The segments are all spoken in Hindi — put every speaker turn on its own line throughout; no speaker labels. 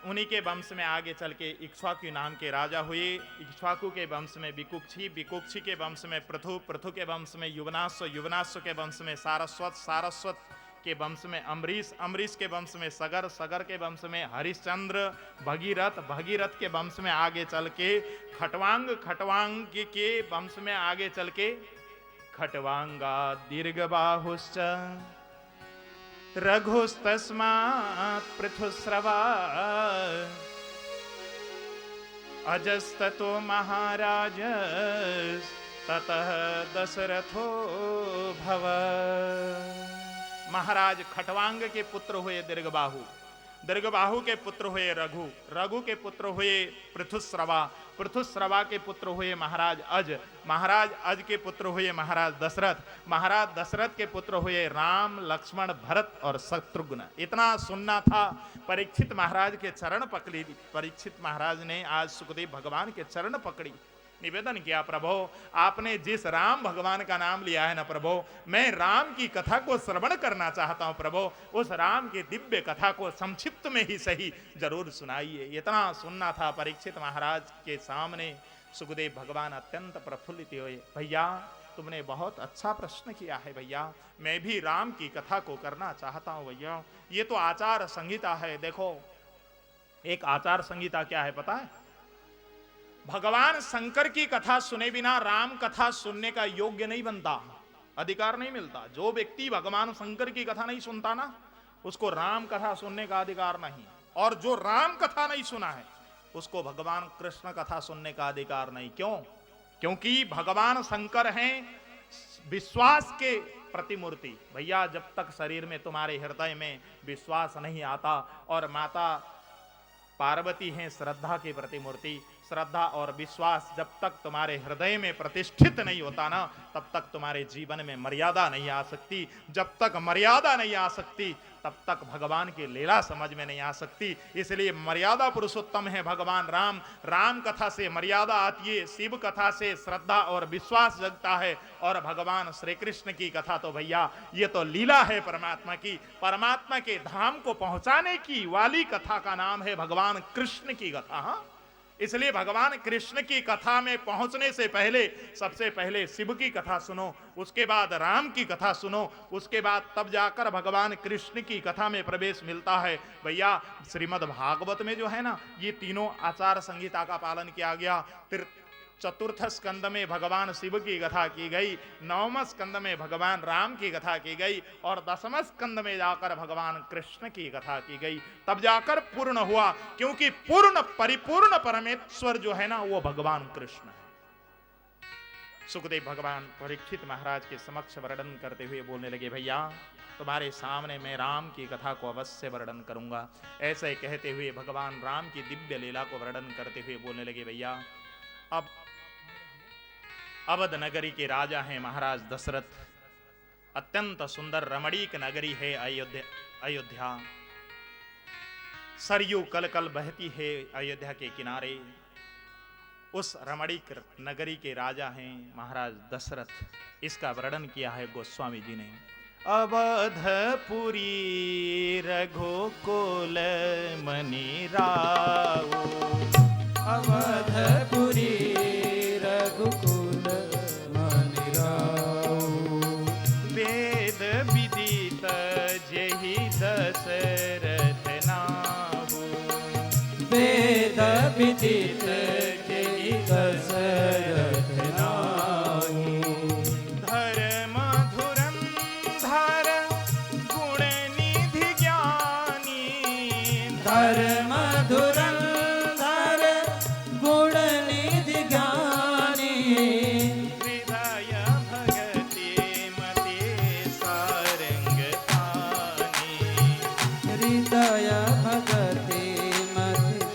उन्हीं के वंश में आगे चल के इक्ष्वाकु नाम के राजा हुए। इक्ष्वाकु के वंश में विकुक्षी, विकुक्षी के वंश में पृथु, पृथु के वंश में युवनाश्व, युवनाश्व के वंश में सारस्वत, सारस्वत के वंश में अम्बरीश, अम्बरीश के वंश में सगर, सगर के वंश में हरिश्चंद्र, भगीरथ, भगीरथ के वंश में आगे चल के खटवांग, खटवांग के वंश में आगे चल के खटवांगा दीर्घबाहुश्च रघुस्तस्मात् पृथुस्रवा अजस्ततो महाराज ततः दशरथो भव। महाराज खटवांग के पुत्र हुए दीर्घबाहु, दीर्घबाहु के पुत्र हुए रघु, रघु के पुत्र हुए पृथुस्रवा, पृथुस्रवा के पुत्र हुए महाराज अज, महाराज अज के पुत्र हुए महाराज दशरथ, महाराज दशरथ के पुत्र हुए राम, लक्ष्मण, भरत और शत्रुघ्न। इतना सुनना था। परीक्षित महाराज के चरण पकड़ी, परीक्षित महाराज ने आज सुखदेव भगवान के चरण पकड़ी, निवेदन किया, प्रभो आपने जिस राम भगवान का नाम लिया है ना प्रभो, मैं राम की कथा को श्रवण करना चाहता हूं प्रभो, उस राम की दिव्य कथा को संक्षिप्त में ही सही जरूर सुनाइए। इतना सुनना था परीक्षित महाराज के सामने। सुखदेव भगवान अत्यंत प्रफुल्लित हुए, भैया तुमने बहुत अच्छा प्रश्न किया है भैया, मैं भी राम की कथा को करना चाहता हूं भैया। ये तो आचार संहिता है। देखो एक आचार संहिता क्या है पता है? भगवान शंकर की कथा सुने बिना राम कथा सुनने का योग्य नहीं बनता, अधिकार नहीं मिलता। जो व्यक्ति भगवान शंकर की कथा नहीं सुनता ना, उसको राम कथा सुनने का अधिकार नहीं, और जो राम कथा नहीं सुना है उसको भगवान कृष्ण कथा सुनने का अधिकार नहीं। क्यों? क्योंकि भगवान शंकर हैं विश्वास के प्रतिमूर्ति। भैया जब तक शरीर में तुम्हारे हृदय में विश्वास नहीं आता, और माता पार्वती हैं श्रद्धा की प्रतिमूर्ति, श्रद्धा और विश्वास जब तक तुम्हारे हृदय में प्रतिष्ठित नहीं होता ना, तब तक तुम्हारे जीवन में मर्यादा नहीं आ सकती। जब तक मर्यादा नहीं आ सकती तब तक भगवान की लीला समझ में नहीं आ सकती। इसलिए मर्यादा पुरुषोत्तम है भगवान राम। राम कथा से मर्यादा आती है, शिव कथा से श्रद्धा और विश्वास जगता है, और भगवान श्री कृष्ण की कथा तो भैया ये तो लीला है परमात्मा की। परमात्मा के धाम को पहुंचाने की वाली कथा का नाम है भगवान कृष्ण की कथा। हाँ, इसलिए भगवान कृष्ण की कथा में पहुंचने से पहले सबसे पहले शिव की कथा सुनो, उसके बाद राम की कथा सुनो, उसके बाद तब जाकर भगवान कृष्ण की कथा में प्रवेश मिलता है। भैया श्रीमद् भागवत में जो है ना, ये तीनों आचार संहिता का पालन किया गया। फिर चतुर्थ स्कंद में भगवान शिव की कथा की गई, नवम स्कंद में भगवान राम की कथा की गई, और दसम स्कंद में जाकर भगवान कृष्ण की कथा की गई। तब जाकर पूर्ण हुआ, क्योंकि पूर्ण परिपूर्ण परमेश्वर जो है ना वो भगवान कृष्ण है। सुखदेव भगवान परीक्षित महाराज के समक्ष वर्णन करते हुए बोलने लगे, भैया तुम्हारे सामने मैं राम की कथा को अवश्य वर्णन करूंगा। ऐसे कहते हुए भगवान राम की दिव्य लीला को वर्णन करते हुए बोलने लगे, भैया अब अवध नगरी के राजा हैं महाराज दशरथ। अत्यंत सुंदर रमणीक नगरी है अयोध्या। सरयू कल कल बहती है अयोध्या के किनारे। उस रमणीक नगरी के राजा हैं महाराज दशरथ। इसका वर्णन किया है गोस्वामी जी ने। अवधपुरी रघुकुल मनि राऊ,
अवधपुरी रघुकुल मनि राऊ,
वेद विदित जेहि दशरथ नाहु,
वेद विदित जेहि दशरथ नाहु,
धर्म धुरंधर गुण निधि ज्ञानी,
धर्म धुरंधर गुण निधि ज्ञानी,
हृदय भगति मति सारंग पानी,
हृदय भगति मति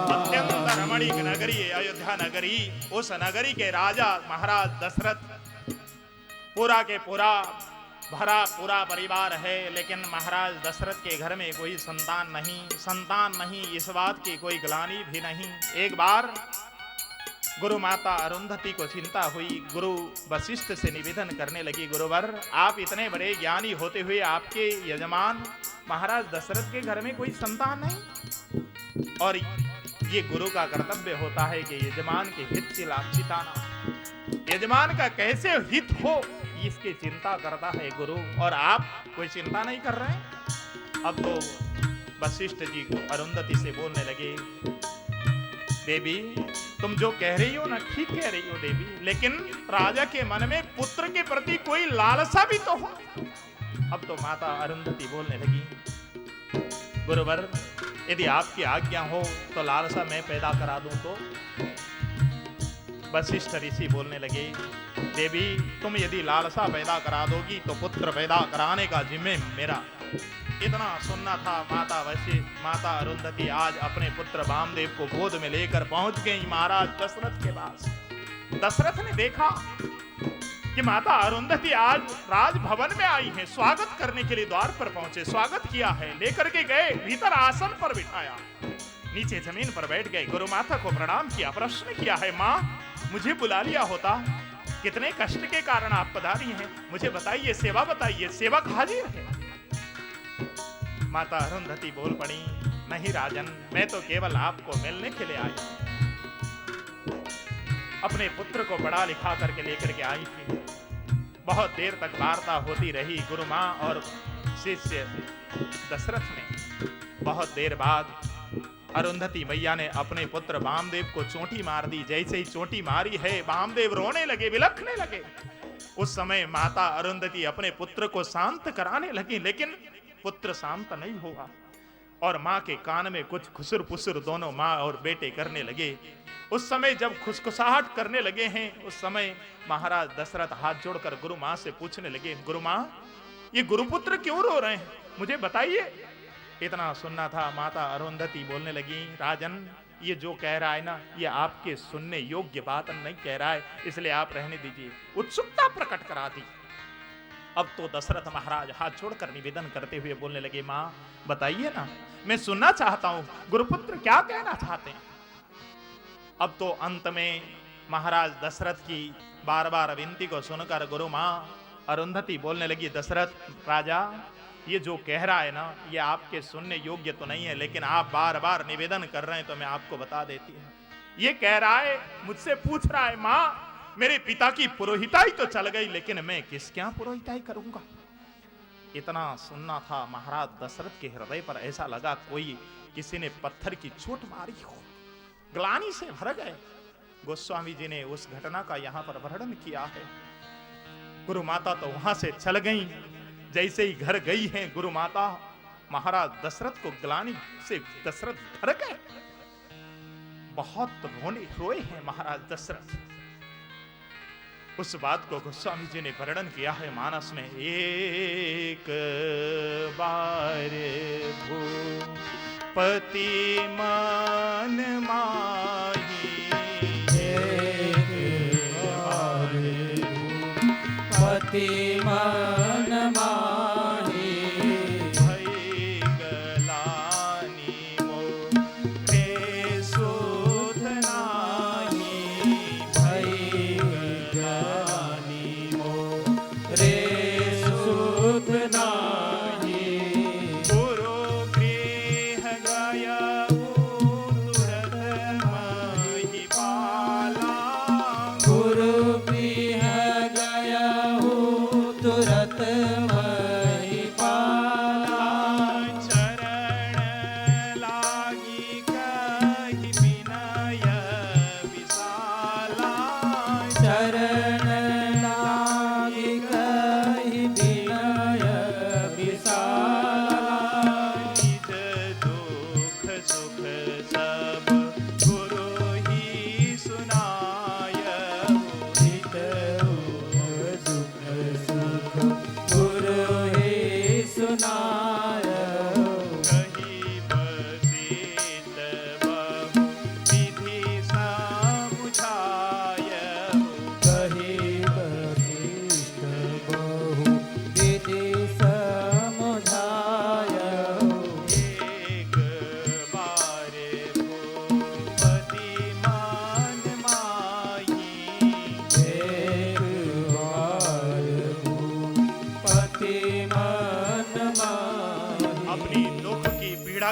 अत्यंत रमणीक नगरी है अयोध्या नगरी। उस नगरी के राजा महाराज दशरथ, पूरा के पूरा भरा पूरा परिवार है, लेकिन महाराज दशरथ के घर में कोई संतान नहीं। इस बात की कोई ग्लानि भी नहीं। एक बार गुरु माता अरुंधति को चिंता हुई। गुरु वशिष्ठ से निवेदन करने लगी, गुरुवर आप इतने बड़े ज्ञानी होते हुए आपके यजमान महाराज दशरथ के घर में कोई संतान नहीं, और ये गुरु का कर्तव्य होता है कि यजमान के हित से चिताना, यजमान का कैसे हित हो इसकी चिंता करता है गुरु, और आप कोई चिंता नहीं कर रहे हैं। अब तो वशिष्ठ जी अरुंधति से बोलने लगे, देवी तुम जो कह रही हो ना ठीक कह रही हो देवी, लेकिन राजा के मन में पुत्र के प्रति कोई लालसा भी तो हो। अब तो माता अरुंधति बोलने लगी, गुरुवर यदि आपकी आज्ञा हो तो लालसा मैं पैदा करा दूं तो। वशिष्ठ ऋषि बोलने लगे, देवी तुम यदि लालसा पैदा करा दोगी तो पुत्र पैदा कराने का जिम्मे मेरा। इतना सुनना था माता अरुंधति आज अपने पुत्र वामदेव को गोद में लेकर पहुंच गई महाराज दशरथ के पास। दशरथ ने देखा कि माता अरुंधति आज राजभवन में आई है, स्वागत करने के लिए द्वार पर पहुंचे, स्वागत किया है, लेकर के गए, भीतर आसन पर बिठाया, नीचे जमीन पर बैठ गए, गुरु माता को प्रणाम किया, प्रश्न किया है, माँ मुझे बुला लिया होता, कितने कष्ट के कारण आप पधारी हैं, मुझे बताइए, सेवा बताइए, सेवक हाजिर है। माता अरुंधति बोल पड़ी, नहीं राजन, मैं तो केवल आपको मिलने के लिए आई, अपने पुत्र को पढ़ा लिखा करके लेकर के आई थी। बहुत देर तक वार्ता होती रही गुरु माँ और शिष्य दशरथ में। बहुत देर बाद अरुंधति मैया ने अपने पुत्र वामदेव को चोटी मार दी। जैसे ही चोटी मारी है वामदेव रोने लगे, बिलखने लगे। उस समय माता अरुंधति अपने पुत्र को शांत कराने लगी, लेकिन पुत्र शांत नहीं हुआ और माँ के कान में कुछ खुसुर पुसुर दोनों माँ और बेटे करने लगे। उस समय जब खुसखुसाहट करने लगे हैं, उस समय महाराज दशरथ हाथ जोड़कर गुरु माँ से पूछने लगे, गुरु माँ ये गुरुपुत्र क्यों रो रहे हैं, मुझे बताइए। इतना सुनना था, माता अरुंधति बोलने लगी, राजन ये जो कह रहा है ना, ये आपके सुनने योग्य बात नहीं कह रहा है, इसलिए आप रहने दीजिए। उत्सुकता प्रकट करा दी। अब तो दशरथ महाराज हाथ छोड़कर निवेदन करते हुए बोलने लगे, माँ बताइए ना, मैं सुनना चाहता हूं, गुरुपुत्र क्या कहना चाहते हैं। अब तो अंत में महाराज दशरथ की बार बार विनती को सुनकर गुरु माँ अरुंधति बोलने लगी, दशरथ राजा ये जो कह रहा है ना, ये आपके सुनने योग्य तो नहीं है, लेकिन आप बार बार निवेदन कर रहे हैं तो मैं आपको बता देती हूँ। ये कह रहा है, मुझसे पूछ रहा है, माँ मेरे पिता की पुरोहिताई तो चल गई, लेकिन मैं किस क्या पुरोहिताई करूंगा। इतना सुनना था, महाराज दशरथ के हृदय पर ऐसा लगा कोई किसी ने पत्थर की चोट मारी हो, ग्लानि से भर गए। गोस्वामी जी ने उस घटना का यहाँ पर वर्णन किया है। गुरु माता तो वहां से चल गई, जैसे ही घर गई हैं गुरु माता, महाराज दशरथ को ग्लानि से दशरथ भर गए। बहुत रोए हैं महाराज दशरथ। उस बात को गोस्वामी जी ने वर्णन किया है मानस में, एक बार भूपति मन माही,
एक बार भूपति मन माही,
भई गलानि मोरे सुत नाही,
भई गलानि मोरे सुत नाही,
गुरु गृह गयऊ तुरत महिपाला,
गुरु गृह गयऊ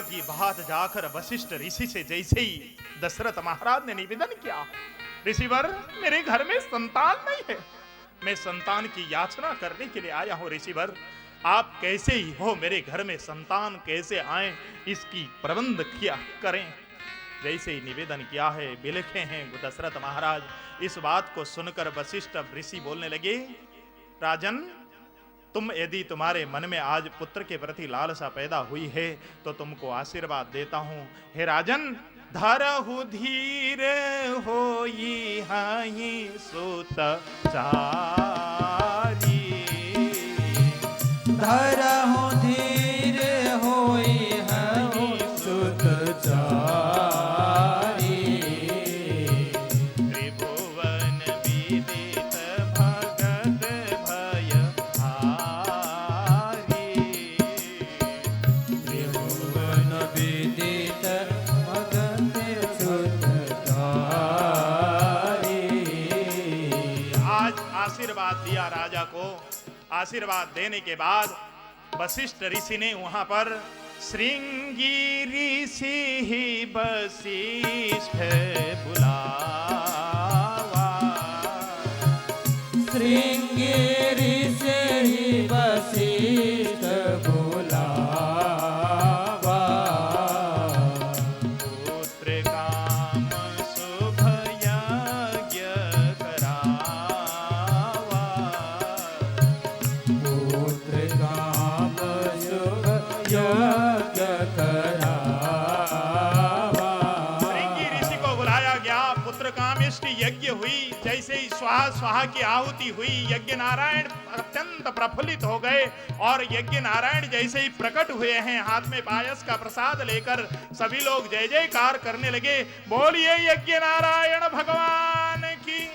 की बात जाकर वशिष्ठ ऋषि से जैसे ही दशरथ महाराज ने निवेदन किया, ऋषिवर मेरे घर में संतान नहीं है, मैं संतान की याचना करने के लिए आया हूं। ऋषिवर आप कैसे ही हो, मेरे घर में संतान कैसे आए इसकी प्रबंध किया करें। जैसे ही निवेदन किया है, बिलखे हैं दशरथ महाराज। इस बात को सुनकर वशिष्ठ ऋषि बोलने लगे, राजन तुम यदि तुम्हारे मन में आज पुत्र के प्रति लालसा पैदा हुई है तो तुमको आशीर्वाद देता हूं। हे राजन, धरहु धीर होई हाई सुत चारी,
धरहु धीर होई हरि सुत चारी,
त्रिभुवन विदित भगत भय हारी,
त्रिभुवन विदित भगत सुत चारी।
आज आशीर्वाद दिया राजा को। आशीर्वाद देने के बाद वशिष्ठ ऋषि ने वहां पर श्रृंगी ऋषि ही वशिष्ठ बुलावा,
श्रृंगेरी से ही वशिष्ठ बुलावा,
पुत्र काम शुभ यज्ञ करावा,
पुत्र काम शुभ यज्ञ करावा।
श्रृंगी ऋषि को बुलाया गया। पुत्र कामेष्टि यज्ञ हुई। जैसे ही स्वाहा स्वाहा की आहुति हुई, यज्ञ नारायण अत्यंत प्रफुल्लित हो गए और यज्ञ नारायण जैसे ही प्रकट हुए हैं, हाथ में पायस का प्रसाद लेकर सभी लोग जय जयकार करने लगे। बोलिए यज्ञ नारायण भगवान की।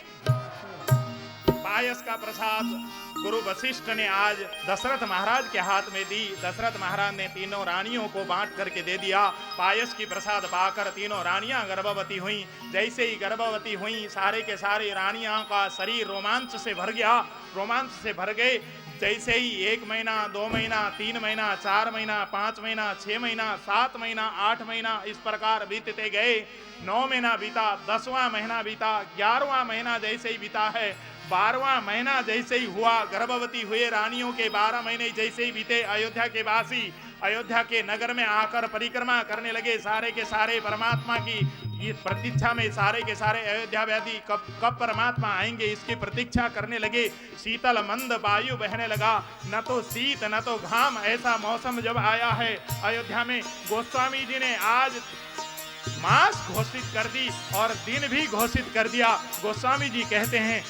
पायस का प्रसाद गुरु वशिष्ठ ने आज दशरथ महाराज के हाथ में दी। दशरथ महाराज ने तीनों रानियों को बांट करके दे दिया। पायस की प्रसाद पाकर तीनों रानियां गर्भवती हुई। जैसे ही गर्भवती हुई, सारे के सारे रानियां का शरीर रोमांच से भर गया, रोमांच से भर गए। जैसे ही 1 महीना, 2 महीना, 3 महीना, 4 महीना, 5 महीना, 6 महीना, 7 महीना, 8 महीना इस प्रकार बीतते गए। 9 महीना बीता, 10वां महीना बीता, 11वां महीना जैसे ही बीता है, 12वां महीना जैसे ही हुआ, गर्भवती हुए रानियों के 12 महीने जैसे ही बीते, अयोध्या के वासी अयोध्या के नगर में आकर परिक्रमा करने लगे। सारे के सारे परमात्मा की ये प्रतीक्षा में सारे के सारे अयोध्यावासी कब परमात्मा आएंगे इसकी प्रतीक्षा करने लगे। शीतल मंद वायु बहने लगा, न तो शीत न तो घाम, ऐसा मौसम जब आया है अयोध्या में। गोस्वामी जी ने आज मास घोषित कर दी और दिन भी घोषित कर दिया। गोस्वामी जी कहते हैं,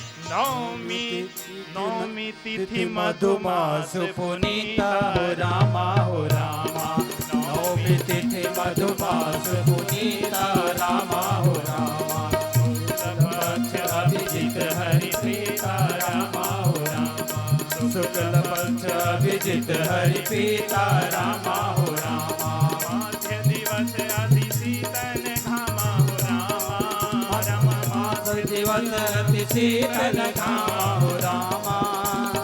नौमी तिथि
मधुमास पुनीता हो रामा हो रामा, नौमी तिथि मधुमास पुनीता रामा हो रामा, शुक्ल पक्ष अभिजित हरि प्रीता रामा हो रामा, शुक्ल पक्ष अभिजित हरि प्रीता रामा हो रामा,
माध्य दिवस अति शीतल घामा हो रामा,
माध्य दिवस अति शीतल घामा हो रामा,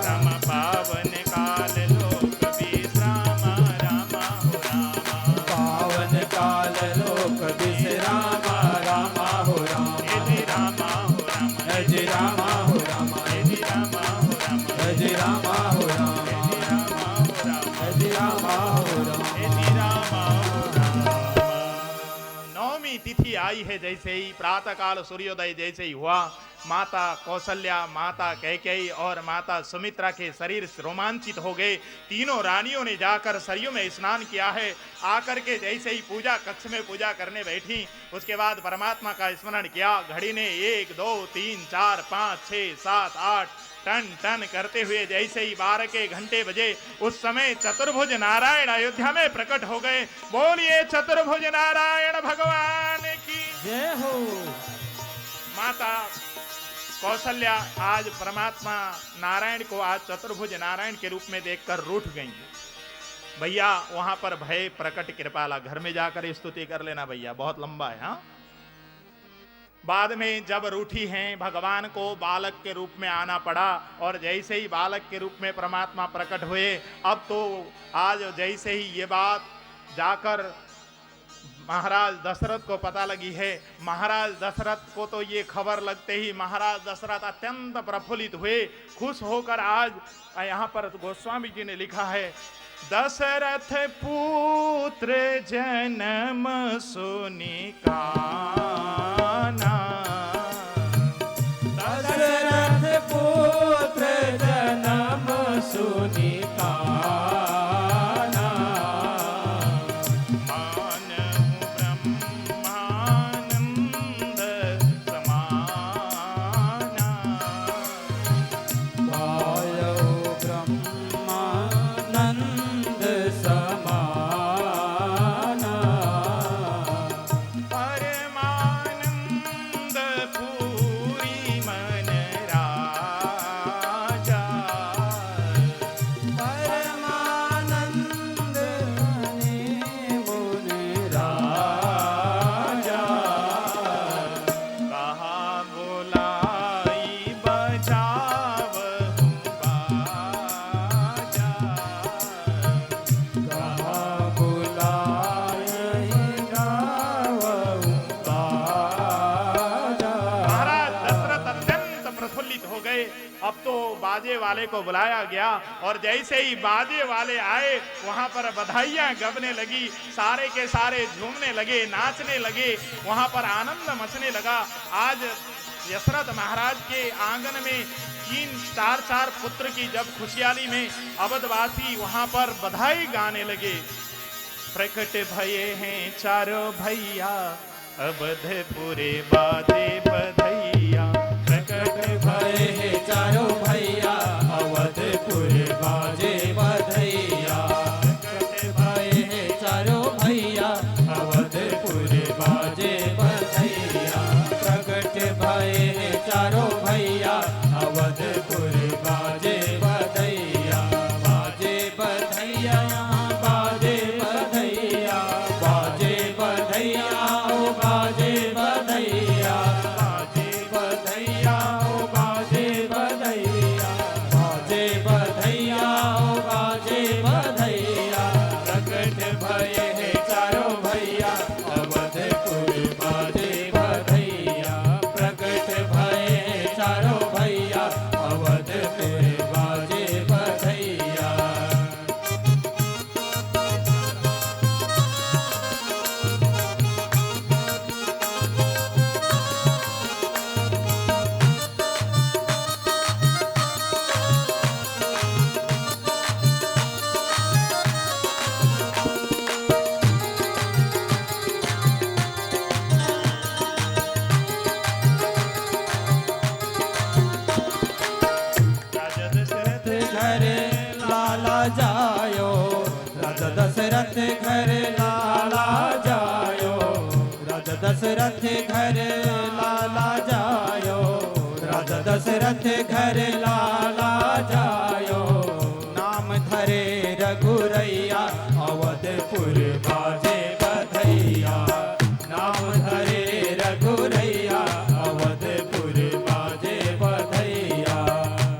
रम पावन काल लोक विश्राम रामा हो रामा,
पावन काल लोक विश्राम रामा हो रामा,
यदि रामा हो रामा,
जय रामा हो रामा,
यदि रामा हो रामा,
जय रामा हो रामा,
यदि रामा हो रामा,
जय रामा हो रामा।
यदि रामा हो रामा। नौमी तिथि आई है। जैसे ही प्रातः काल सूर्योदय जैसे ही हुआ, माता कौशल्या, माता कैकेयी और माता सुमित्रा के शरीर रोमांचित हो गए। तीनों रानियों ने जाकर सरयू में स्नान किया है। आकर के जैसे ही पूजा कक्ष में पूजा करने बैठी, उसके बाद परमात्मा का स्मरण किया। घड़ी ने 1 2 3 4 5 6 7 8 टन टन करते हुए जैसे ही 12 के घंटे बजे, उस समय चतुर्भुज नारायण अयोध्या में प्रकट हो गए। बोलिए चतुर्भुज नारायण भगवान की
जय हो।
माता कौशल्या आज परमात्मा नारायण को आज चतुर्भुज नारायण के रूप में देखकर रूठ गई। भैया वहां पर भय प्रकट कृपाला, घर में जाकर स्तुति कर लेना भैया, बहुत लंबा है। हाँ, बाद में जब रूठी हैं, भगवान को बालक के रूप में आना पड़ा और जैसे ही बालक के रूप में परमात्मा प्रकट हुए, अब तो आज जैसे ही ये बात जाकर महाराज दशरथ को पता लगी है। महाराज दशरथ को तो ये खबर लगते ही महाराज दशरथ अत्यंत प्रफुल्लित हुए, खुश होकर आज यहाँ पर गोस्वामी जी ने लिखा है, दशरथ पुत्र जन्म सुनि काना,
दशरथ पुत्र जन्म सुनि काना,
ब्रह्मानंद समाना,
पायो ब्रह्मानंद समाना,
परमानंद पूरी मन राजा,
परमानंद मुनि राजा,
कहा बुलाई बजावहु बाजा,
कहा बुलाए गावहु बाजा।
महाराज दशरथ अत्यंत प्रफुल्लित हो गए। अब तो बाजे वाले को बुलाया गया और जैसे ही बाजे वाले आए वहां पर बधाइयां गबने लगी, सारे के सारे झूमने लगे, नाचने लगे, वहां पर आनंद मचने लगा। आज दशरथ महाराज के आंगन में 3-4 पुत्र की जब खुशहाली में अवधवासी वहां पर बधाई गाने लगे। प्रकट भये हैं चारों भैया, अवधपुरे बाजे बधैया,
प्रकट भय है चारों भैया, अवधपुर बाजे बधैया। प्रकट भय है चारों भैया, अवधपुर बाजे बधैया। प्रकट भय है चारों भैया, अवधपुर बाजे बधैया। बाजे बधैया बाजे बधैया, बाजे बधैया ओ बाजे बधैया, बाजे बधैया ओ बाजे बधैया, बाजे बधैया ओ बाजे बधैया। प्रकट भय है चारों भैया, अवधपुर बाजे बधैया। प्रकट भय है चारों भैया, अवधपुर बाजे बधैया।
राजा दशरथ
घर लाला जायो, राजा दशरथ घर लाला जायो, राजा दशरथ घर लाला जायो, राजा दशरथ घर लाला जायो। नाम धरे रघुरैया, अवधपुर बाजे बधैया। नाम धरे रघुरैया, अवधपुर बाजे बधैया।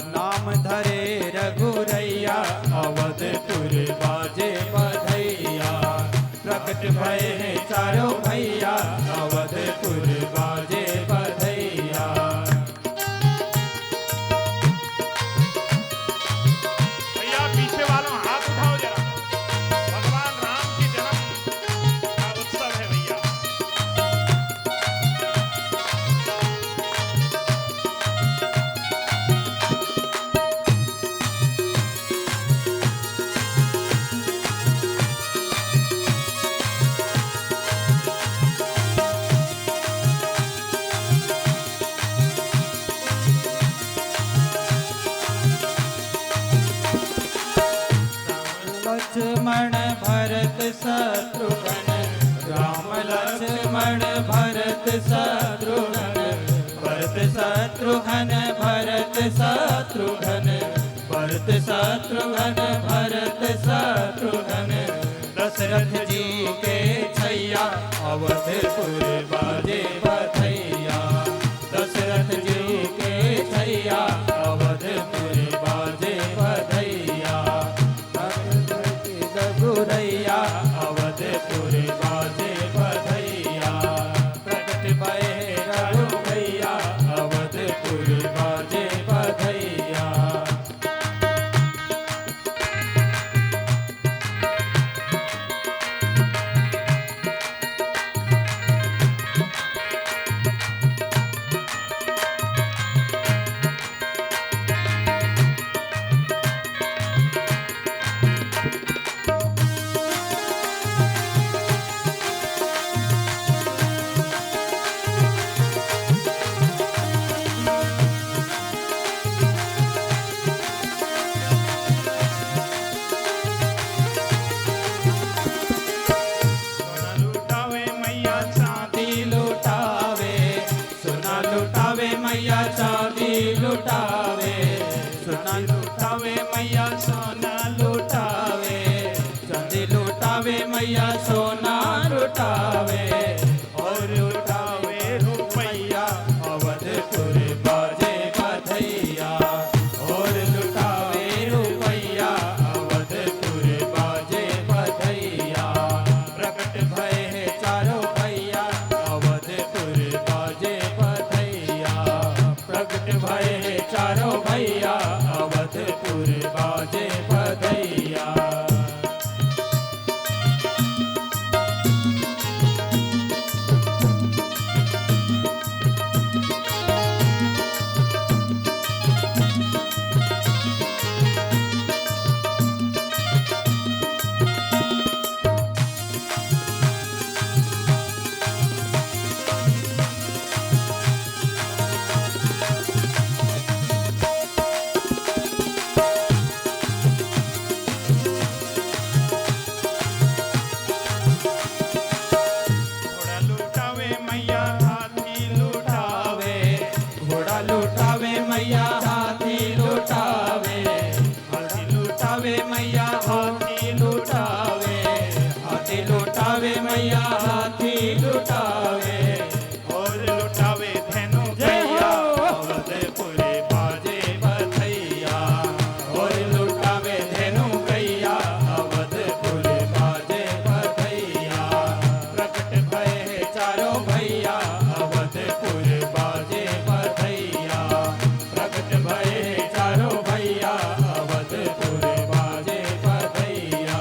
नाम धरे रघुरैया, अवधपुर बाजे बधैया। प्रकट भय है चारों भैया, अवधपुर बाजे बधैया।
भैया पीछे वालों हाथ उठाओ जरा, भगवान राम की जन्म का उत्सव है भैया।
लक्ष्मण भरत शत्रुघ्न, राम लक्ष्मण भरत शत्रुघ्न, भरत शत्रुघ्न भरत शत्रुघ्न, भरत शत्रुघ्न भरत शत्रुघ्न। दशरथ जी के छैया, अवधपुर बाजे बधैया। दशरथ जी के छैया, अवधपुर बाजे बधैया। रघुरैया, अवधपुर बाजे बधैया। लुटावे, सोना लुटावे मैया सोना लुटावे, चांदी लुटावे मैया सोना लुटावे, और लुटावे रुपैया अवधपुर बाजे बधैया, और लुटावे रुपैया अवधपुर बाजे बधैया, प्रकट भय है चारों भैया अवधपुर बाजे बधैया, प्रकट भय है चारों भैया अवधपुर बाजे बधैया।
घोड़ा लुटावे मैया हाथी लुटावे,
घोड़ा लुटावे मैया हाथी लुटावे, हाथी लुटावे मैया हाथी लुटावे, हाथी लुटावे मैया हाथी लुटावे,
और लुटावे धेनु
जय
गैया
हो
अवधपुर
बाजे बधैया, और लुटावे धेनु गैया अवधपुर बाजे बधैया, प्रकट भय है चारों भैया अवधपुर बाजे बधैया, प्रकट भय है चारों भैया अवधपुर बाजे बधैया।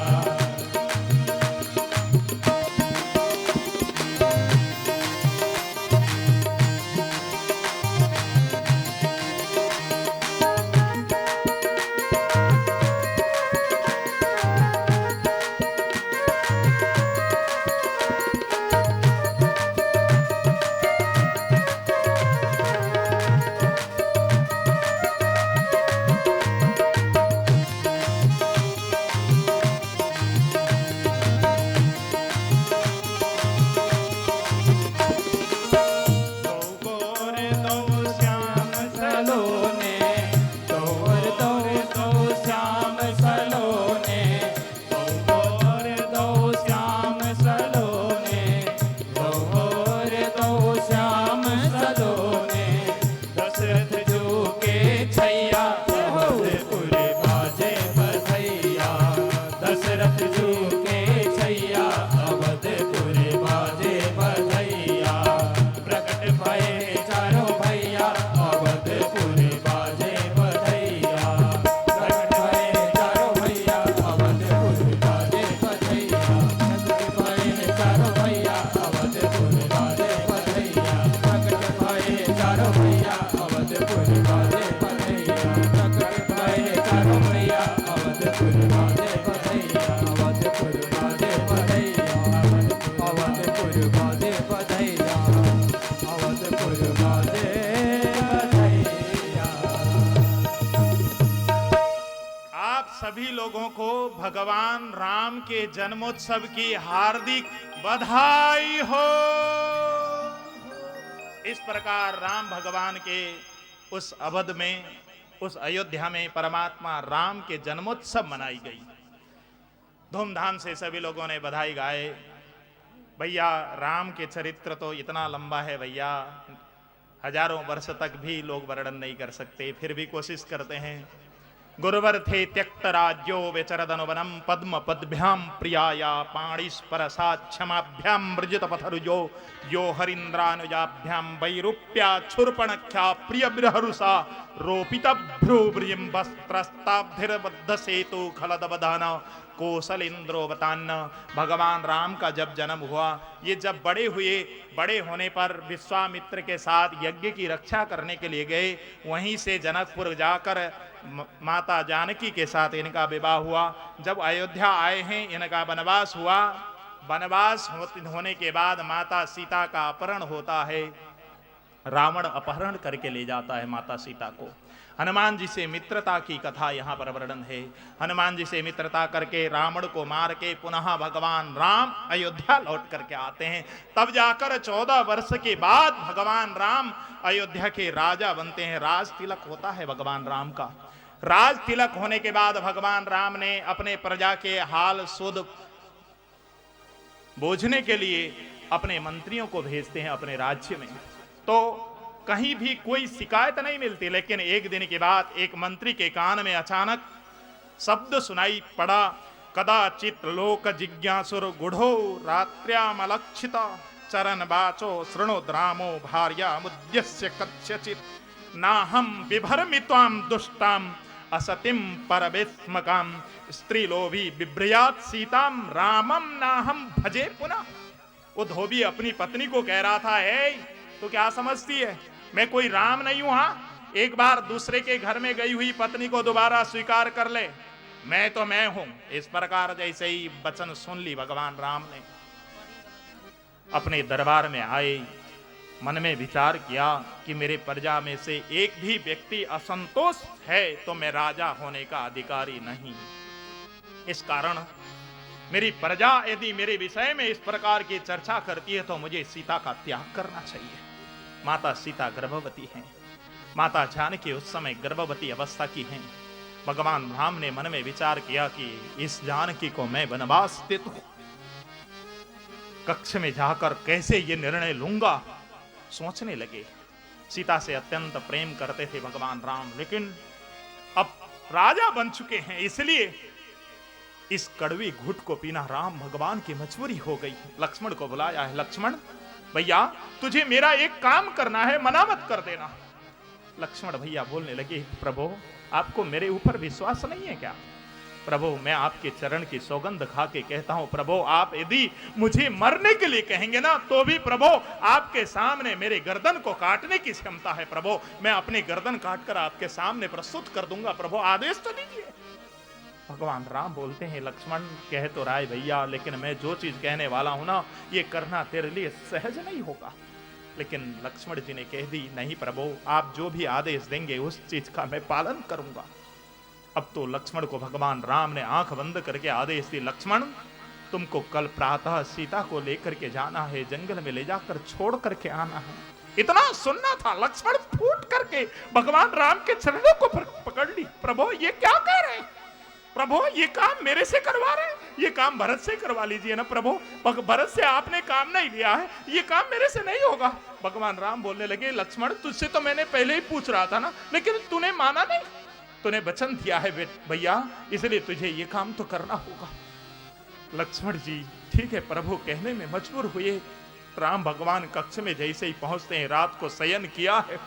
दो गोर दो श्याम
सलोने, दौर दो श्याम सलोने, दौर दो श्याम सलोने, दौर दो श्याम सलोने, दशरथ जो के छैया अवधपुर बाजे बधैया, दशरथ जो के छैया अवधपुर बाजे बधैया, प्रकट भय चारों भैया अवधपुर बाजे बधैया, प्रकट भय चारों भैया अवधपुर बाजे बधैया, प्रकट भय चारों भैया अवधपुर बाजे बधैया, प्रकट भय चारों भैया अवधपुर बाजे बधैया, प्रकट भय चारों भैया अवधपुर बाजे बधैया, अवधपुर बाजे बधैया, अवधपुर बाजे बधैया, अवधपुर बाजे बधैया।
आप सभी लोगों को भगवान राम के जन्मोत्सव की हार्दिक बधाई हो। इस प्रकार राम भगवान के उस अवध में, उस अयोध्या में परमात्मा राम के जन्मोत्सव मनाई गई। धूमधाम से सभी लोगों ने बधाई गाए। भैया राम के चरित्र तो इतना लंबा है भैया, हजारों वर्ष तक भी लोग वर्णन नहीं कर सकते, फिर भी कोशिश करते हैं। गुरुवर थे त्यक्त राज्यो विचरदनुवनम पद्म पद्भ्याम प्रियाया पाणिस्परसा क्षमाभ्याम मृजित पथरुजो यो हरिन्द्रानुजाभ्याम वैरूप्या छुर्पणख्या प्रिय बृहरुषा रोपित भ्रूव्रियं वस्त्रस्ताब्धिर्बद्ध सेतु खलदवधान कौशलेन्द्रोवतान्न। भगवान राम का जब जन्म हुआ, ये जब बड़े हुए, बड़े होने पर विश्वामित्र के साथ यज्ञ की रक्षा करने के लिए गए। वहीं से जनकपुर जाकर माता जानकी के साथ इनका विवाह हुआ। जब अयोध्या आए हैं, इनका वनवास हुआ। वनवास होने के बाद माता सीता का अपहरण होता है। रावण अपहरण करके ले जाता है माता सीता को। हनुमान जी से मित्रता की कथा यहाँ पर वर्णन है। हनुमान जी से मित्रता करके रावण को मार के पुनः भगवान राम अयोध्या लौट करके आते हैं। तब जाकर 14 वर्ष के बाद भगवान राम अयोध्या के राजा बनते हैं। राज तिलक होता है भगवान राम का। राज तिलक होने के बाद भगवान राम ने अपने प्रजा के हाल सुध बूझने के लिए अपने मंत्रियों को भेजते हैं अपने राज्य में। तो कहीं भी कोई शिकायत नहीं मिलती, लेकिन एक दिन के बाद एक मंत्री के कान में अचानक शब्द सुनाई पड़ा, कदाचित लोक जिज्ञासुर गुढ़ो रात्र्यामलक्षिता चरण बाचो शृणोद्रामो भार्या मुद्यस्य कस्यचित् नाहं विभर्मित्वां दुष्टां असतिम परवेस्मकाम स्त्रीलोभी बिभ्रयात सीताम रामम नाहम भजे पुनः। वो धोबी अपनी पत्नी को कह रहा था, हे तो क्या समझती है मैं कोई राम नहीं हूं? हाँ, एक बार दूसरे के घर में गई हुई पत्नी को दोबारा स्वीकार कर ले, मैं तो मैं हूं। इस प्रकार जैसे ही वचन सुन ली भगवान राम ने अपने दरबार में आए, मन में विचार किया कि मेरे प्रजा में से एक भी व्यक्ति असंतोष है तो मैं राजा होने का अधिकारी नहीं। इस कारण मेरी प्रजा यदि मेरे विषय में इस प्रकार की चर्चा करती है तो मुझे सीता का त्याग करना चाहिए। माता सीता गर्भवती हैं। माता जानकी उस समय गर्भवती अवस्था की हैं। भगवान राम ने मन में विचार किया कि इस जानकी को मैं वनवास दे दूं। कक्ष में जाकर कैसे ये निर्णय लूंगा सोचने लगे। सीता से अत्यंत प्रेम करते थे भगवान राम, लेकिन अब राजा बन चुके हैं, इसलिए इस कड़वी घुट को पीना राम भगवान की मजबूरी हो गई। लक्ष्मण को बुलाया है, लक्ष्मण भैया तुझे मेरा एक काम करना है, मना मत कर देना। लक्ष्मण भैया बोलने लगे, प्रभु आपको मेरे ऊपर विश्वास नहीं है क्या? प्रभु मैं आपके चरण की सौगंध खा के कहता हूं, प्रभु आप यदि मुझे मरने के लिए कहेंगे ना तो भी प्रभु आपके सामने मेरे गर्दन को काटने की क्षमता है। प्रभु मैं अपनी गर्दन काटकर आपके सामने प्रस्तुत कर दूंगा, प्रभु आदेश तो दीजिए। भगवान राम बोलते हैं, लक्ष्मण कह तो राय भैया, लेकिन मैं जो चीज कहने वाला हूं ना ये करना तेरे लिए सहज नहीं होगा। लेकिन लक्ष्मण जी ने कह दी, नहीं प्रभु आप जो भी आदेश देंगे उस चीज का मैं पालन करूंगा। अब तो लक्ष्मण को भगवान राम ने आंख बंद करके आदेश दी, लक्ष्मण तुमको कल प्रातः सीता को लेकर के जाना है, जंगल में ले जाकर छोड़ करके आना है। इतना सुनना था, लक्ष्मण फूट करके भगवान राम के चरणों को पकड़ ली। प्रभु ये क्या कह रहे हैं? प्रभु ये काम मेरे से करवा रहे हैं, ये काम भरत से करवा लीजिए ना प्रभु, भरत से आपने काम नहीं लिया है, ये काम मेरे से नहीं होगा। भगवान राम बोलने लगे, लक्ष्मण तुझसे तो मैंने पहले ही पूछ रहा था ना, लेकिन तूने माना नहीं, तूने वचन दिया है भैया, इसलिए तुझे ये काम तो करना होगा। लक्ष्मण जी ठीक है प्रभु कहने में मजबूर हुए। राम भगवान कक्ष में जैसे ही पहुंचते हैं, रात को शयन किया है,